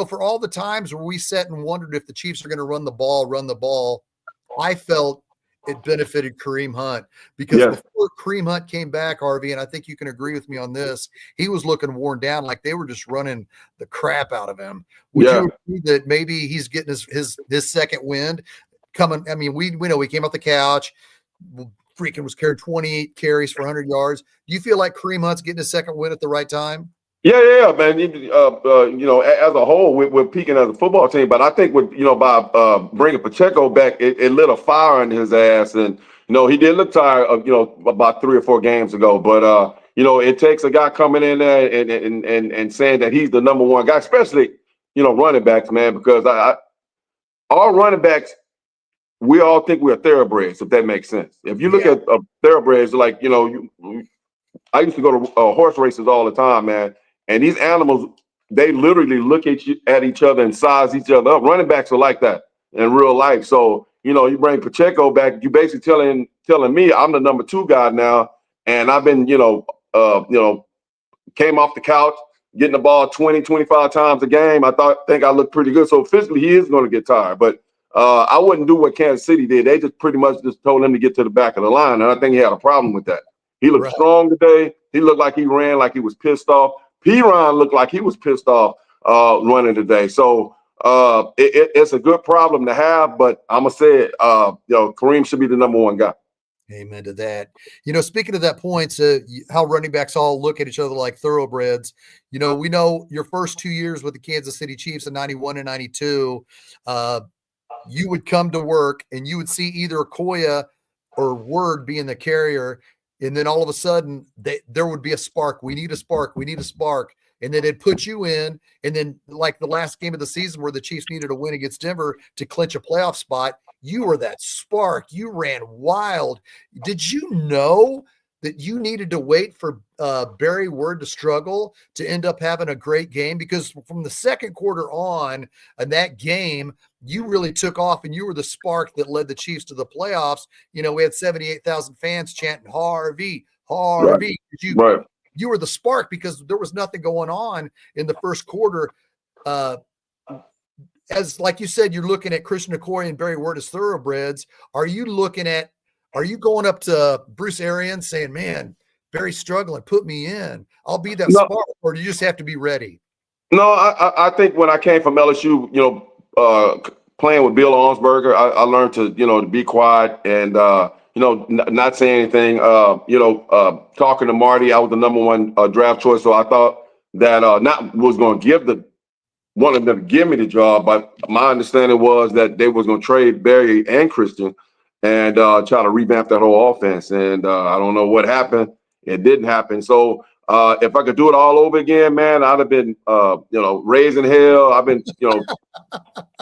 A: for all the times where we sat and wondered if the Chiefs are going to run the ball, I felt it benefited Kareem Hunt, because before Kareem Hunt came back, Harvey, and I think you can agree with me on this, he was looking worn down, like they were just running the crap out of him. Would you agree that maybe he's getting his second wind coming? We know he came off the couch, freaking was carrying 28 carries for 100 yards. Do you feel like Kareem Hunt's getting his second win at the right time?
B: Yeah, man. As a whole, we're peaking as a football team, but I think by bringing Pacheco back, it lit a fire in his ass, and he did look tired about 3 or 4 games ago. But it takes a guy coming in there and saying that he's the number 1 guy, especially running backs, man, because our running backs, we all think we're thoroughbreds, if that makes sense. If you look at thoroughbreds, like I used to go to horse races all the time, man. And these animals, they literally look at each other and size each other up. Running backs are like that in real life. So, you bring Pacheco back, you basically telling me I'm the number 2 guy now. And I've been, came off the couch, getting the ball 20, 25 times a game. I think I look pretty good. So physically, he is going to get tired. But I wouldn't do what Kansas City did. They just pretty much just told him to get to the back of the line. And I think he had a problem with that. He looked strong today. He looked like he ran like he was pissed off. P-Ron looked like he was pissed off running today. So it's a good problem to have, but I'm going to say it, Kareem should be the number 1 guy.
A: Amen to that. Speaking of that point, how running backs all look at each other like thoroughbreds. We know your first 2 years with the Kansas City Chiefs in 91 and 92, you would come to work and you would see either Okoye or Word being the carrier. And then all of a sudden there would be a spark. We need a spark. And then they'd put you in. And then like the last game of the season where the Chiefs needed a win against Denver to clinch a playoff spot, you were that spark. You ran wild. Did you know that you needed to wait for Barry Word to struggle to end up having a great game? Because from the second quarter on in that game, you really took off and you were the spark that led the Chiefs to the playoffs. You know, we had 78,000 fans chanting Harvey.
B: Right.
A: You were the spark because there was nothing going on in the first quarter. As like you said, you're looking at Christian McCoy and Barry Word as thoroughbreds. Are you going up to Bruce Arians saying, man, Barry's struggling, put me in, I'll be that spark, or do you just have to be ready?
B: No, I think when I came from LSU, playing with Bill Armsberger, I learned to, to be quiet and, not say anything. Talking to Marty, I was the number one draft choice. So I thought that not was going to wanted them to give me the job, but my understanding was that they was going to trade Barry and Christian and try to revamp that whole offense. And I don't know what happened. It didn't happen. So if I could do it all over again, man, I'd have been, raising hell. I've been,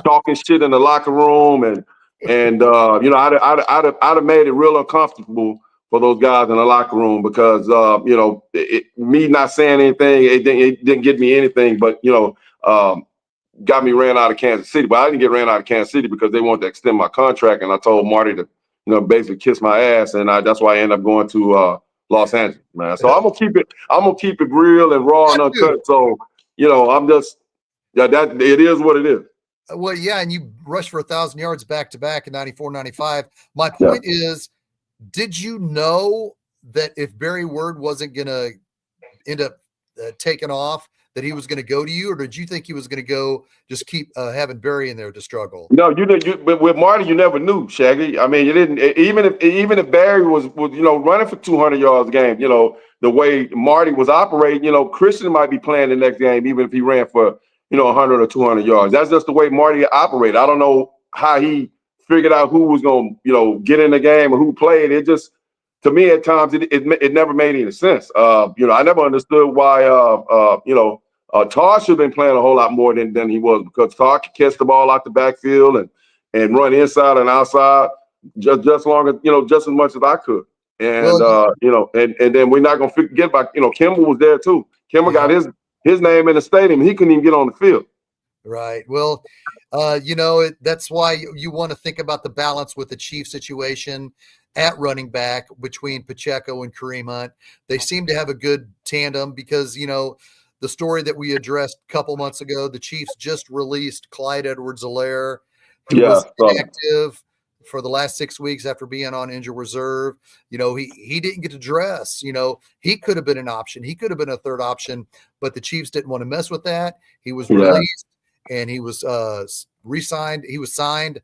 B: talking shit in the locker room, and I'd have made it real uncomfortable for those guys in the locker room because me not saying anything, it didn't get me anything, but got me ran out of Kansas City. But I didn't get ran out of Kansas City because they wanted to extend my contract, and I told Marty to basically kiss my ass, and that's why I ended up going to Los Angeles, man. So I'm gonna keep it real and raw and uncut. So I'm just that it is what it is.
A: Well, yeah, and you rushed for 1,000 yards back to back in 94, 95. My point is, did you know that if Barry Word wasn't going to end up taking off, that he was going to go to you, or did you think he was going to go just keep having Barry in there to struggle?
B: No, but with Marty, you never knew, Shaggy. I mean, you didn't. Even if Barry was running for 200 yards a game, the way Marty was operating, Christian might be playing the next game, even if he ran for 100 or 200 yards. That's just the way Marty operated. I don't know how he figured out who was going to get in the game or who played. It just, to me, at times, it never made any sense. I never understood why, Tar should have been playing a whole lot more than he was, because Tar could catch the ball out the backfield and run inside and outside just as much as I could. And, and then we're not going to forget about, Kimball was there too. Kimball got his name in the stadium. He couldn't even get on the field.
A: Right. Well, that's why you want to think about the balance with the Chiefs situation at running back between Pacheco and Kareem Hunt. They seem to have a good tandem because, the story that we addressed a couple months ago, the Chiefs just released Clyde Edwards-Helaire, who was inactive for the last 6 weeks after being on injured reserve. He didn't get to dress. He could have been an option. He could have been a third option, but the Chiefs didn't want to mess with that. He was released and he was re-signed. He was signed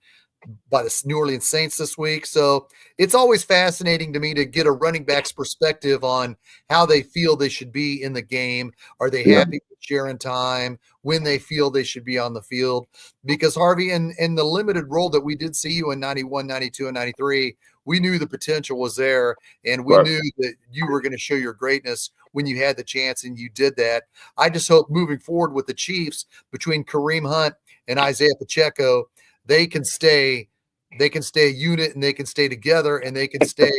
A: by the New Orleans Saints this week. So it's always fascinating to me to get a running back's perspective on how they feel they should be in the game. Are they happy with sharing time when they feel they should be on the field? Because Harvey, in the limited role that we did see you in 91, 92, and 93, we knew the potential was there, and we knew that you were going to show your greatness when you had the chance, and you did that. I just hope moving forward with the Chiefs, between Kareem Hunt and Isaiah Pacheco, they can stay a unit, and they can stay together, and they can stay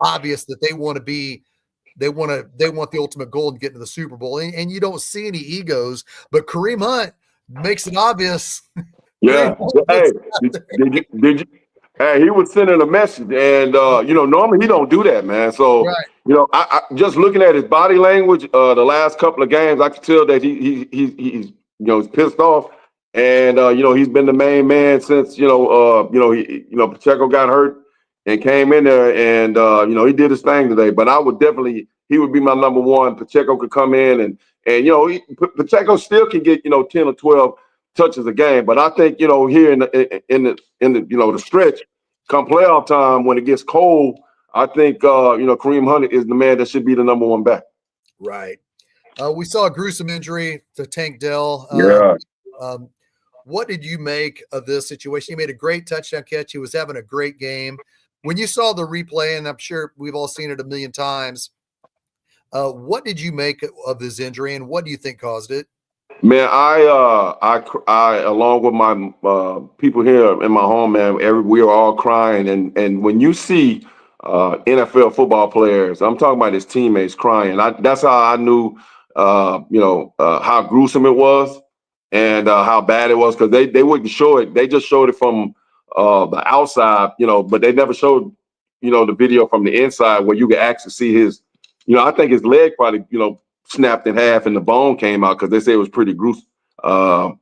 A: obvious that they want the ultimate goal and get into the Super Bowl. And you don't see any egos, but Kareem Hunt makes it obvious.
B: Yeah. Hey, did you? Hey, he was sending a message, and normally he don't do that, man. So I just looking at his body language, the last couple of games, I could tell that he's pissed off. And he's been the main man since Pacheco got hurt and came in there, and he did his thing today. But he would be my number one. Pacheco could come in and Pacheco still can get 10 or 12 touches a game. But I think here in the stretch, come playoff time when it gets cold, I think Kareem Hunt is the man that should be the number one back.
A: Right. We saw a gruesome injury to Tank Dell. What did you make of this situation? He made a great touchdown catch. He was having a great game. When you saw the replay, and I'm sure we've all seen it a million times, what did you make of this injury, and what do you think caused it?
B: Man, I along with my people here in my home, man, we are all crying. And when you see NFL football players. I'm talking about his teammates crying. That's how I knew, how gruesome it was and how bad it was, because they wouldn't show it. They just showed it from the outside, but they never showed, the video from the inside where you could actually see his, I think his leg probably, snapped in half and the bone came out, because they say it was pretty gruesome. I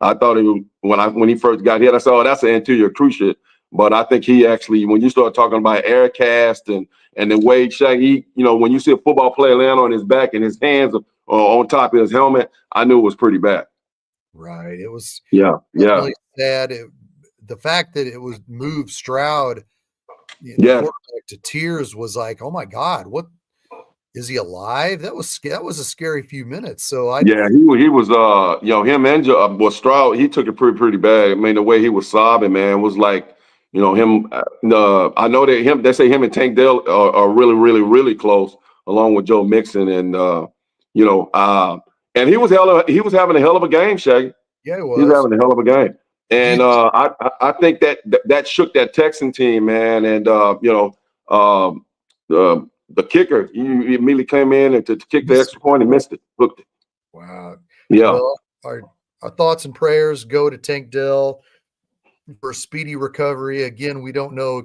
B: thought it was, when he first got hit, I said, oh, that's an anterior cruciate. But I think he actually, when you start talking about air cast and the way Shaggy, when you see a football player land on his back and his hands are on top of his helmet, I knew it was pretty bad.
A: Right. It was
B: really
A: sad. The fact that it was moved Stroud to tears was like, oh my God, what is he alive? That was a scary few minutes. So he
B: was him and Stroud, he took it pretty bad. I mean, the way he was sobbing, man, was like, him. I know that they say him and Tank Dell are really, really, really close, along with Joe Mixon, and and he was having a hell of a game, Shaggy.
A: Yeah, he was.
B: He was having a hell of a game, and I think that shook that Texan team, man, and the kicker, he immediately came in and to kick the extra point and missed it, hooked it.
A: Wow.
B: Yeah.
A: Well, our thoughts and prayers go to Tank Dell for a speedy recovery. Again, we don't know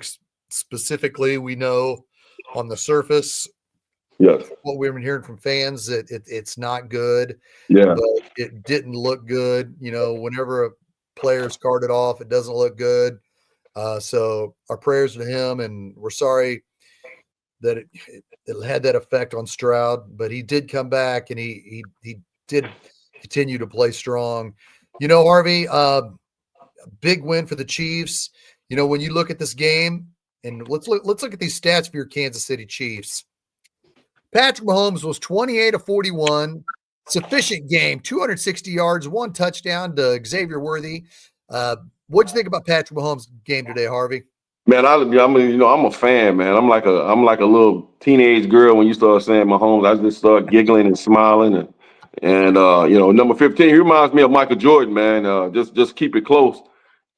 A: specifically. We know on the surface, what we've been hearing from fans, that it's not good.
B: Yeah.
A: But it didn't look good. Whenever a player's carted off, it doesn't look good. So our prayers to him, and we're sorry that it had that effect on Stroud, but he did come back and he did continue to play strong. Harvey, big win for the Chiefs. When you look at this game, and let's look at these stats for your Kansas City Chiefs. Patrick Mahomes was 28 of 41, sufficient game, 260 yards, 1 touchdown to Xavier Worthy. What'd you think about Patrick Mahomes' game today, Harvey?
B: Man, I'm a fan, man. I'm like a little teenage girl when you start saying Mahomes. I just start giggling and smiling, and number 15, he reminds me of Michael Jordan, man. Just keep it close,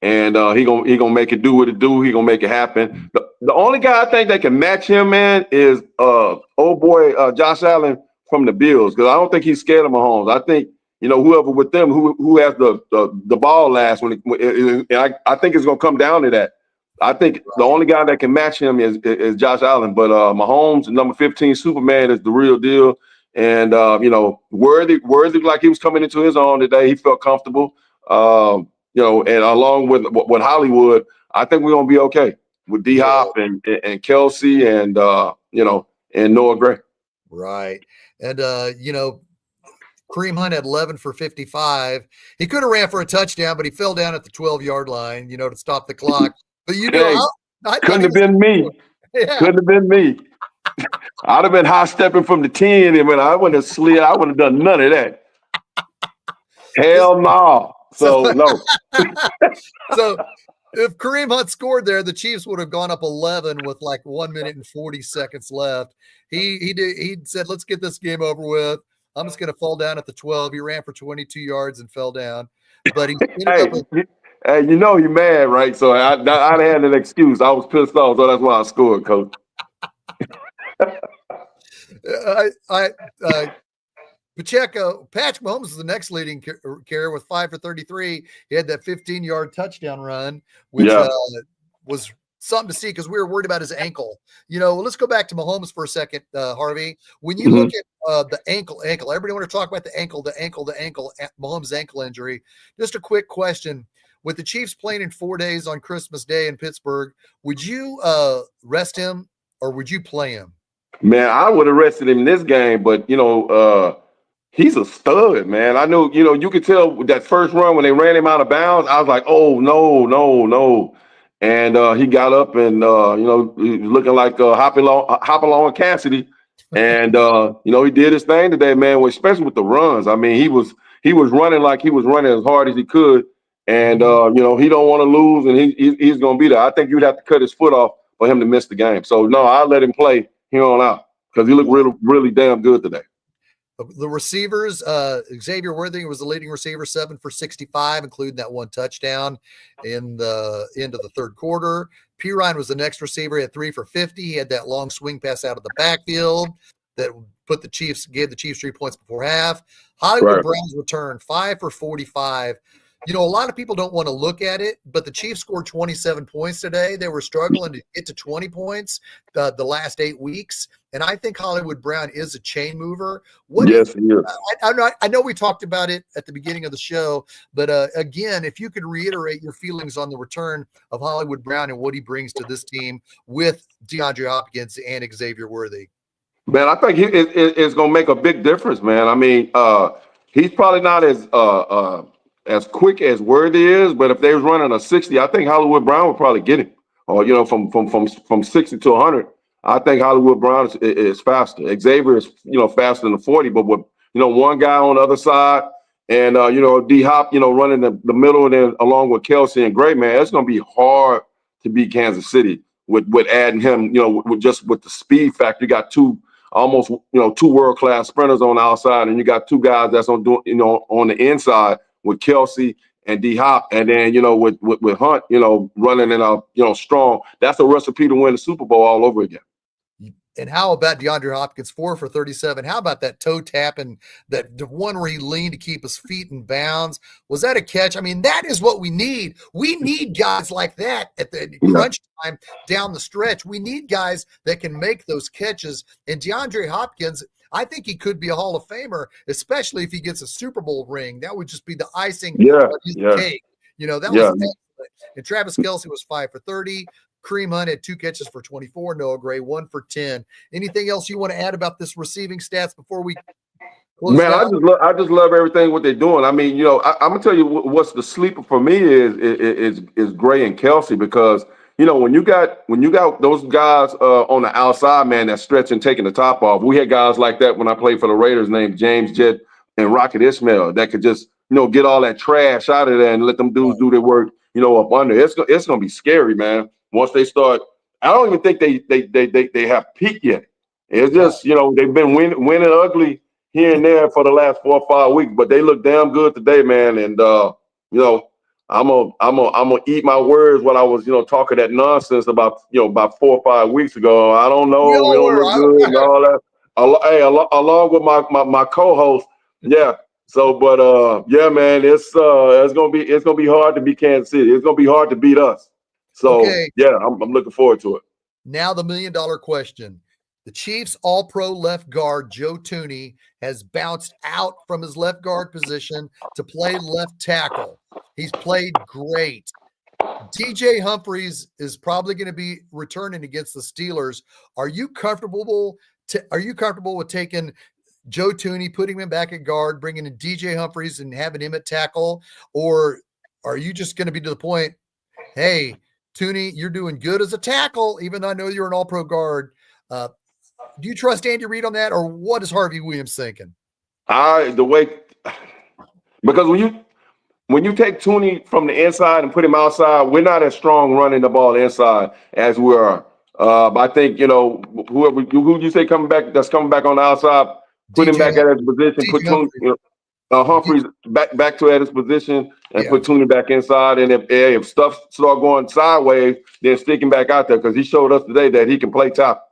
B: and he gonna make it do what it do. He gonna make it happen. The only guy I think that can match him, man, is old boy Josh Allen from the Bills, because I don't think he's scared of Mahomes. I think whoever with them who has the ball last I think it's gonna come down to that. I think the only guy that can match him is Josh Allen, but Mahomes, number 15, Superman, is the real deal. And Worthy, like he was coming into his own today. He felt comfortable, and along with Hollywood, I think we're gonna be okay with D Hop and Kelsey and and Noah Gray.
A: Right, and Kareem Hunt had 11 for 55. He could have ran for a touchdown, but he fell down at the 12-yard line, to stop the clock. But
B: couldn't have been me. Yeah. Couldn't have been me. I'd have been high stepping from the 10, and when I wouldn't have slid, I wouldn't have done none of that. Hell no. So no.
A: So if Kareem Hunt scored there, the Chiefs would have gone up 11 with like 1 minute and 40 seconds left. He said, "Let's get this game over with. I'm just going to fall down at the 12." He ran for 22 yards and fell down, but he ended up with.
B: Hey, you're mad, right? So I had an excuse. I was pissed off, so that's why I scored, Coach.
A: Patrick Mahomes is the next leading carrier with 5 for 33. He had that 15-yard touchdown run, which was something to see, because we were worried about his ankle. Let's go back to Mahomes for a second, Harvey. When you look at the ankle, everybody want to talk about the ankle, Mahomes' ankle injury. Just a quick question. With the Chiefs playing in 4 days on Christmas Day in Pittsburgh, would you rest him or would you play him?
B: Man, I would have rested him in this game, but he's a stud, man. I know, you could tell that first run when they ran him out of bounds, I was like, oh no. And he got up and he was looking like Hopalong Cassidy. And he did his thing today, man, especially with the runs. I mean, he was running like he was running as hard as he could. And he don't want to lose, and he's going to be there. I think you'd have to cut his foot off for him to miss the game. So no, I'll let him play here on out, because he looked really, really damn good today.
A: The receivers, Xavier Worthing was the leading receiver, 7 for 65, including that one touchdown in the end of the third quarter. Pirine was the next receiver, he had 3 for 50. He had that long swing pass out of the backfield that gave the Chiefs 3 points before half. Hollywood Brown's return, 5 for 45. A lot of people don't want to look at it, but the Chiefs scored 27 points today. They were struggling to get to 20 points the last 8 weeks. And I think Hollywood Brown is a chain mover.
B: Yes, he is.
A: I know we talked about it at the beginning of the show, but again, if you could reiterate your feelings on the return of Hollywood Brown and what he brings to this team with DeAndre Hopkins and Xavier Worthy.
B: Man, I think it's going to make a big difference, man. I mean, he's probably not as quick as Worthy is, but if they was running a 60, I think Hollywood Brown would probably get him. Or from 60 to 100, I think Hollywood Brown is faster. Xavier is faster than the 40, but with one guy on the other side and D Hop running the middle and then along with Kelsey and Gray, man, it's going to be hard to beat Kansas City with adding him. With the speed factor, you got two world-class sprinters on the outside, and you got 2 guys that's on the inside with Kelsey and D Hop, and then with Hunt, running in strong. That's a recipe to win the Super Bowl all over again.
A: And how about DeAndre Hopkins, 4 for 37? How about that toe tap and the one where he leaned to keep his feet in bounds? Was that a catch? I mean, that is what we need. We need guys like that at the crunch time down the stretch. We need guys that can make those catches. And DeAndre Hopkins, I think he could be a Hall of Famer, especially if he gets a Super Bowl ring. That would just be the icing on his cake. That was excellent. And Travis Kelce was 5 for 30. Kareem Hunt had 2 catches for 24. Noah Gray, 1 for 10. Anything else you want to add about this receiving stats before we close?
B: Man, I just love everything what they're doing. I mean, I'm gonna tell you what's the sleeper for me is Gray and Kelsey, because when you got those guys on the outside, man, that stretch and taking the top off. We had guys like that when I played for the Raiders named James Jett and Rocket Ismail that could just get all that trash out of there and let them dudes do their work up under. It's gonna be scary, man. Once they start, I don't even think they have peaked yet. It's just they've been winning ugly here and there for the last 4 or 5 weeks, but they look damn good today, man. And I'm gonna eat my words when I was talking that nonsense about 4 or 5 weeks ago. I don't know, we don't look good and all that. Hey, along with my co-host, yeah. So, but yeah, man, it's gonna be hard to beat Kansas City. It's gonna be hard to beat us. So, yeah, I'm looking forward to it.
A: Now the $1 million question. The Chiefs all-pro left guard, Joe Thuney, has bounced out from his left guard position to play left tackle. He's played great. DJ Humphries is probably going to be returning against the Steelers. Are you comfortable with taking Joe Thuney, putting him back at guard, bringing in DJ Humphries and having him at tackle? Or are you just going to be to the point, hey, Thuney, you're doing good as a tackle, even though I know you're an all-pro guard. Do you trust Andy Reid on that, or what is Harvey Williams thinking?
B: Because when you take Thuney from the inside and put him outside, we're not as strong running the ball inside as we are. I think who you say that's coming back on the outside, put him back at his position, put Thuney. Humphries back to at his position and put Thuney back inside. And if stuff start going sideways, then stick him back out there, because he showed us today that he can play top.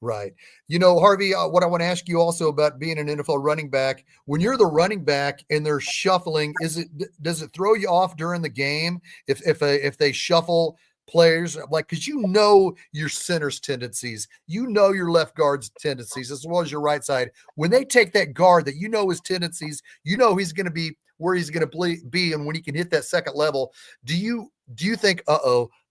A: Right. Harvey, what I want to ask you also about being an NFL running back, when you're the running back and they're shuffling, does it throw you off during the game if they shuffle players, because your center's tendencies, your left guard's tendencies as well as your right side? When they take that guard that his tendencies, he's going to be where he's going to be, and when he can hit that second level, do you think,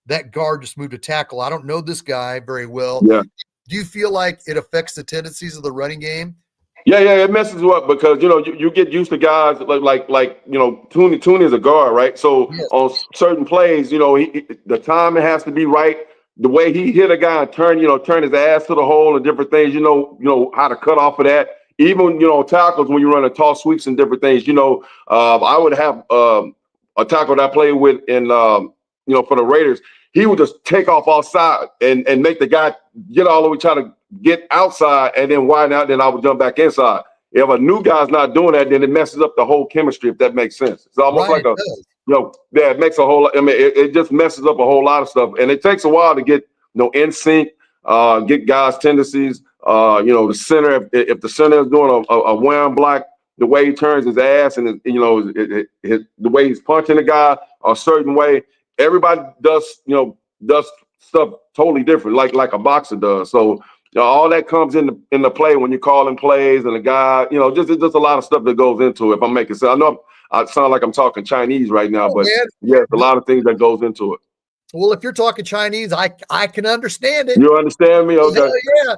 A: that guard just moved to tackle? I don't know this guy very well.
B: Yeah.
A: Do you feel like it affects the tendencies of the running game?
B: Yeah, it messes you up, because you get used to guys like Thuney is a guard, right? So on certain plays, the timing has to be right. The way he hit a guy and turn his ass to the hole and different things, how to cut off of that. Even tackles when you run a toss sweeps and different things. I would have a tackle that I played with in for the Raiders. He would just take off outside and make the guy get all the way, try to get outside and then widen out. Then I would jump back inside. if a new guy's not doing that, then it messes up the whole chemistry, if that makes sense. It's almost
A: Right,
B: like yeah, it makes a whole lot. I mean, it just messes up a whole lot of stuff. And it takes a while to get, in sync, get guys' tendencies. The center, if the center is doing a wham block, the way he turns his ass and, the way he's punching the guy a certain way, everybody does stuff totally different, like a boxer does. So all that comes into play when you're calling plays, and the guy, just a lot of stuff that goes into it. If I'm making sense, I know I sound like I'm talking Chinese right now, but yes, a lot of things that goes into it.
A: Well, if you're talking Chinese, I can understand it.
B: You understand me? Okay.
A: Hell yeah.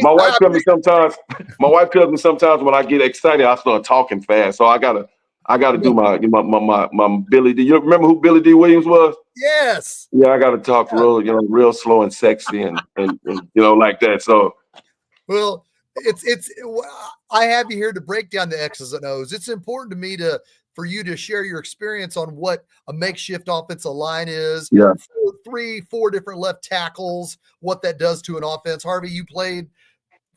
B: My wife tells me sometimes. My wife tells me sometimes when I get excited, I start talking fast. So I gotta do my Billy D. You remember who Billy D. Williams was?
A: Yes.
B: Yeah, I gotta talk real slow and sexy and like that. So,
A: well, I have you here to break down the X's and O's. It's important to me for you to share your experience on what a makeshift offensive line is.
B: Yeah.
A: 4 different left tackles, what that does to an offense. Harvey, you played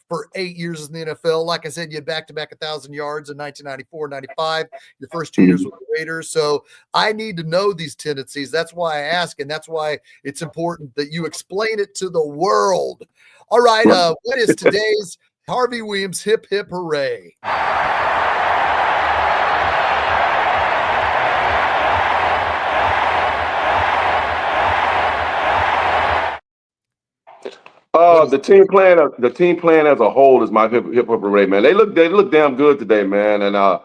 A: for 8 years in the NFL. Like I said, you had back-to-back 1,000 yards in 1994, 95, your first 2 years with the Raiders. So I need to know these tendencies. That's why I ask, and that's why it's important that you explain it to the world. All right, what is today's Harvey Williams hip, hip, hooray?
B: The team plan as a whole is my hip hop hooray, man. They look damn good today, man. And I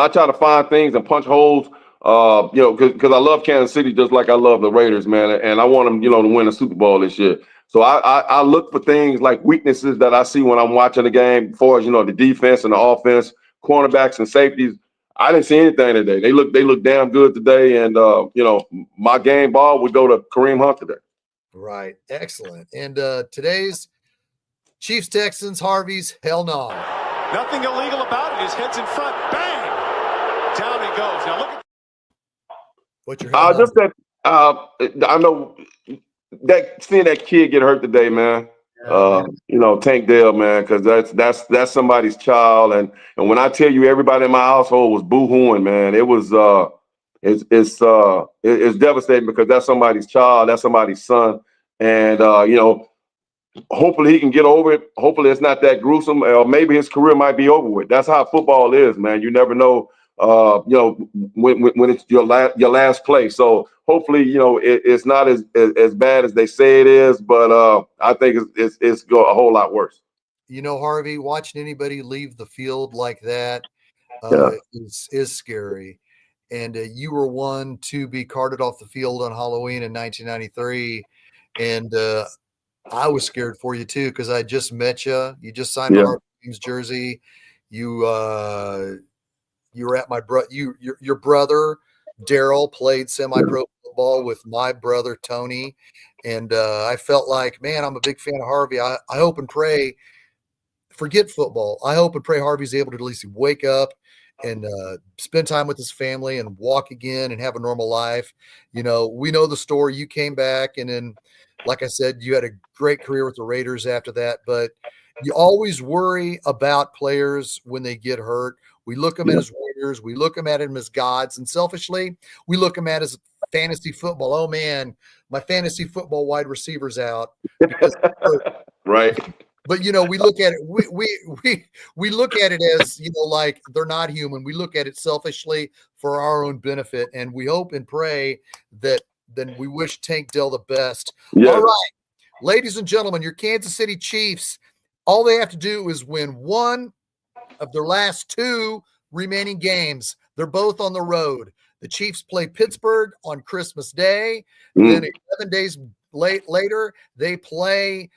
B: try to find things and punch holes, because I love Kansas City just like I love the Raiders, man. And I want them, to win a Super Bowl this year. So I look for things like weaknesses that I see when I'm watching the game, as far as the defense and the offense, cornerbacks and safeties. I didn't see anything today. They look damn good today, and my game ball would go to Kareem Hunt today.
A: Right. Excellent. And today's Chiefs Texans, Harvey's hell no.
E: Nothing illegal about it. His head's in front. Bang! Down he goes. Now look at
A: what's your hell
B: just that I know that seeing that kid get hurt today, man. Tank Dell, man, because that's somebody's child. And when I tell you everybody in my household was boo-hooing, man, it was it's devastating because that's somebody's child, that's somebody's son, and hopefully he can get over it. Hopefully it's not that gruesome, or maybe his career might be over with. That's how football is, man. You never know, when it's your last play. So hopefully, it's not as bad as they say it is, but I think it's go a whole lot worse.
A: Harvey, watching anybody leave the field like that is scary. And you were one to be carted off the field on Halloween in 1993. And I was scared for you, too, because I just met you. You just signed a Harvey Williams jersey. You were at my your brother, Daryl, played semi-pro football with my brother, Tony. And I felt like, man, I'm a big fan of Harvey. I hope and pray, forget football. I hope and pray Harvey's able to at least wake up and spend time with his family and walk again and have a normal life. We know the story. You came back, and then, like I said, you had a great career with the Raiders after that, but you always worry about players when they get hurt. We look them at as warriors. We look them at them as gods. And selfishly, we look them at as fantasy football. Oh, man, my fantasy football wide receiver's out. Because
B: right.
A: But we look at it. We look at it as like they're not human. We look at it selfishly for our own benefit, and we hope and pray that. Then we wish Tank Dell the best.
B: Yeah.
A: All right, ladies and gentlemen, your Kansas City Chiefs. All they have to do is win one of their last 2 remaining games. They're both on the road. The Chiefs play Pittsburgh on Christmas Day. Then 11 days later, they play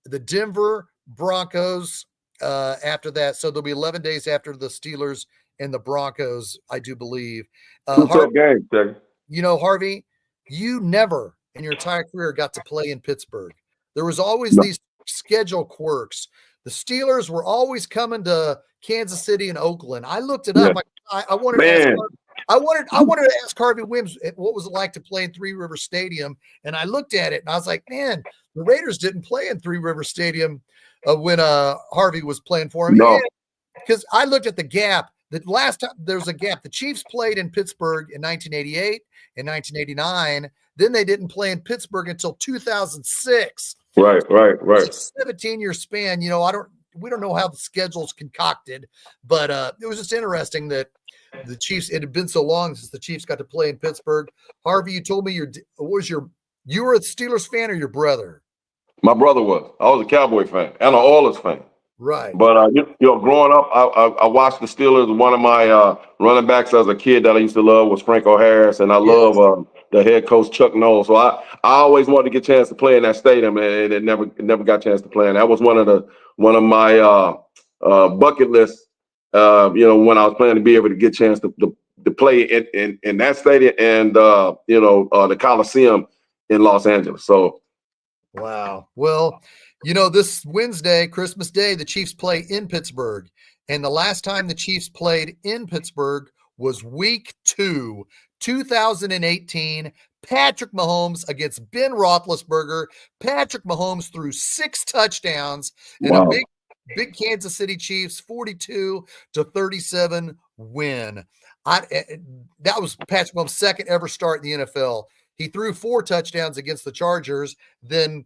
A: the Denver Broncos after that. So there'll be 11 days after the Steelers and the Broncos, I do believe.
B: Harvey,
A: Harvey, you never in your entire career got to play in Pittsburgh. There was always these schedule quirks. The Steelers were always coming to Kansas City and Oakland. I looked it up. I wanted to ask Harvey Williams what was it like to play in Three River Stadium, and I looked at it and I was like, man, the Raiders didn't play in Three River Stadium when Harvey was playing for him.
B: No.
A: because I looked at the gap. The last time there was a gap, the Chiefs played in Pittsburgh in 1988 and 1989. Then they didn't play in Pittsburgh until 2006.
B: Right.
A: It's a 17-year span. You know, we don't know how the schedule's concocted, but it was just interesting that the Chiefs, it had been so long since the Chiefs got to play in Pittsburgh. Harvey, you told me you were a Steelers fan or your brother?
B: My brother was. I was a Cowboy fan and an Oilers fan.
A: Right.
B: But growing up, I watched the Steelers. One of my running backs as a kid that I used to love was Franco Harris, and I love the head coach Chuck Noll. So I always wanted to get a chance to play in that stadium, and it never got a chance to play. And that was one of my bucket lists. When I was playing, to be able to get a chance to play in that stadium and the Coliseum in Los Angeles. So.
A: Wow. Well, this Wednesday, Christmas Day, the Chiefs play in Pittsburgh. And the last time the Chiefs played in Pittsburgh was week 2, 2018. Patrick Mahomes against Ben Roethlisberger. Patrick Mahomes threw 6 touchdowns in a big Kansas City Chiefs 42-37 win. That was Patrick Mahomes' second ever start in the NFL. He threw 4 touchdowns against the Chargers, then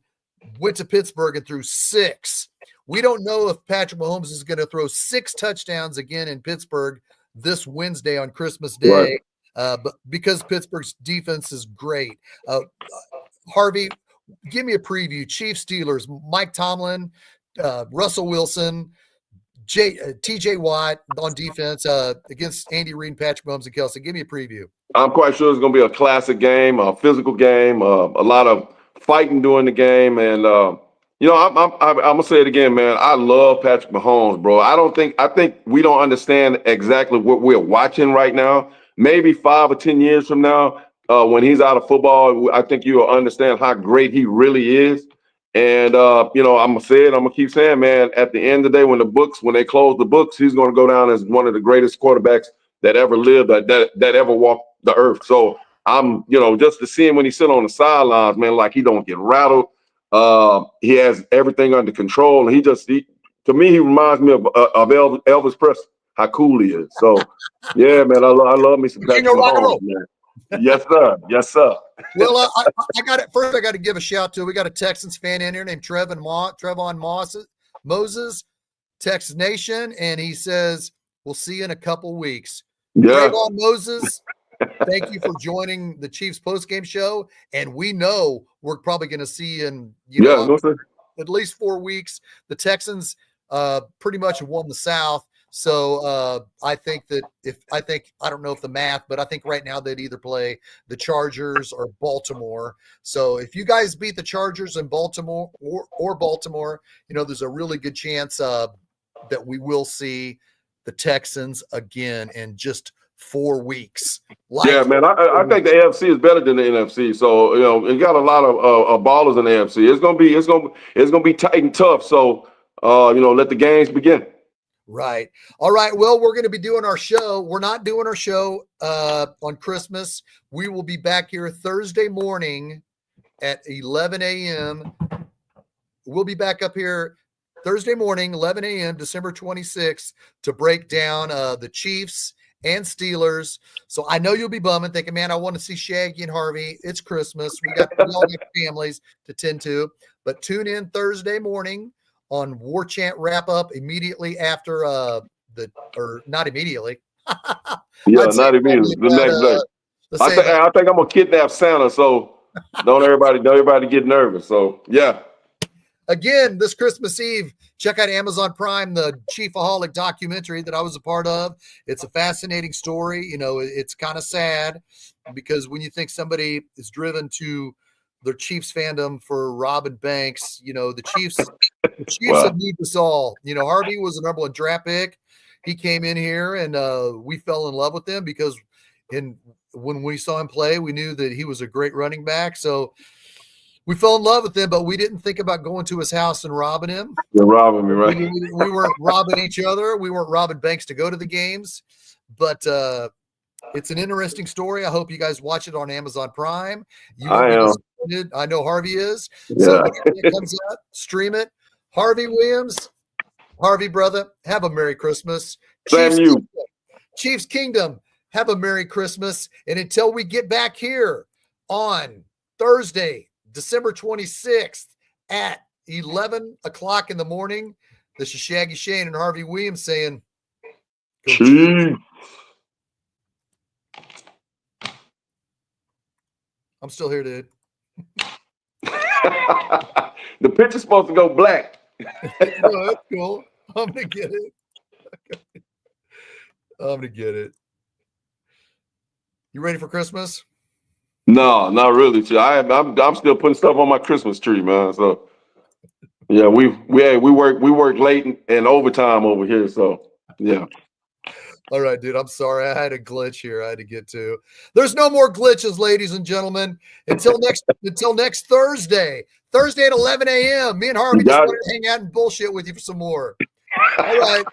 A: went to Pittsburgh and threw 6. We don't know if Patrick Mahomes is going to throw 6 touchdowns again in Pittsburgh this Wednesday on Christmas Day, but because Pittsburgh's defense is great. Harvey, give me a preview. Chiefs, Steelers, Mike Tomlin, Russell Wilson, TJ Watt on defense against Andy Reid, Patrick Mahomes, and Kelsey. Give me a preview. I'm
B: quite sure it's going to be a classic game, a physical game, a lot of fighting during the game. And, I'm going to say it again, man. I love Patrick Mahomes, bro. I think we don't understand exactly what we're watching right now. Maybe 5 or 10 years from now, when he's out of football, I think you'll understand how great he really is. And, I'm going to say it, I'm going to keep saying, man, at the end of the day, when they close the books, he's going to go down as one of the greatest quarterbacks that ever lived, that ever walked the earth. So I'm, just to see him when he sit on the sidelines, man, like he don't get rattled. He has everything under control. And to me, he reminds me of Elvis Presley, how cool he is. So, yeah, man, I love me some Patrick Mahomes, man. Yes, sir.
A: Well, I got it. First, I got to give a shout to. We got a Texans fan in here named Trevon Moses, Texas Nation, and he says, "We'll see you in a couple weeks." Yeah. Trevon Moses, thank you for joining the Chiefs postgame show, and we know we're probably going to see you in at least 4 weeks. The Texans pretty much have won the South. So I think that I don't know if the math, but I think right now they'd either play the Chargers or Baltimore. So if you guys beat the Chargers in Baltimore or Baltimore, there's a really good chance that we will see the Texans again in just 4 weeks.
B: Yeah, man, I think the AFC is better than the NFC. So it got a lot of ballers in the AFC. It's gonna be tight and tough. So let the games begin.
A: Right. All right. Well, we're going to be doing our show. We're not doing our show on Christmas. We will be back here Thursday morning at 11 a.m. We'll be back up here Thursday morning, 11 a.m., December 26th, to break down the Chiefs and Steelers. So I know you'll be bumming, thinking, man, I want to see Shaggy and Harvey. It's Christmas. We all got families to tend to. But tune in Thursday morning on War Chant wrap up immediately after not immediately.
B: Not immediately. The next day. I think I'm gonna kidnap Santa, so don't everybody get nervous. So yeah.
A: Again, this Christmas Eve, check out Amazon Prime, the ChiefsAholic documentary that I was a part of. It's a fascinating story. It's kind of sad because when you think somebody is driven to their Chiefs fandom for robbing banks, the Chiefs have moved us all. Harvey was the number 1 draft pick. He came in here and we fell in love with him because when we saw him play, we knew that he was a great running back. So we fell in love with him, but we didn't think about going to his house and robbing him.
B: You're robbing me, right?
A: We weren't robbing each other. We weren't robbing banks to go to the games, but it's an interesting story. I hope you guys watch it on Amazon Prime.
B: I am.
A: I know Harvey is.
B: Yeah.
A: So when it comes out, stream it. Harvey Williams, Harvey, brother, have a Merry Christmas.
B: Same
A: Chiefs
B: you.
A: Kingdom, Chiefs Kingdom, have a Merry Christmas. And until we get back here on Thursday, December 26th at 11 o'clock in the morning, this is Shaggy Shane and Harvey Williams saying, go Chiefs.
B: Chiefs.
A: I'm still here, dude.
B: The picture's supposed to go black.
A: No, that's cool. I'm gonna get it. I'm gonna get it. You ready for Christmas?
B: No, not really. I'm still putting stuff on my Christmas tree, man. So yeah, we work late and overtime over here. So yeah.
A: All right, dude. I'm sorry. I had a glitch here. I had to get to. There's no more glitches, ladies and gentlemen. Until next Thursday. Thursday at 11 a.m. Me and Harvey just wanted to hang out and bullshit with you for some more. All right.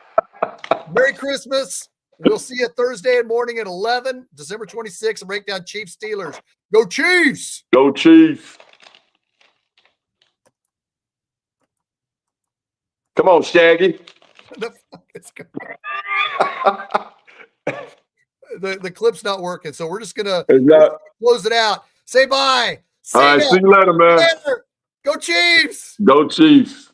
A: Merry Christmas. We'll see you Thursday morning at 11, December 26th, and break down Chiefs Steelers. Go Chiefs!
B: Go Chiefs! Come on, Shaggy.
A: The fuck is going on? The clip's not working, so we're just gonna close it out. Say bye.
B: All right, see you later, man.
A: Go Chiefs!
B: Go Chiefs.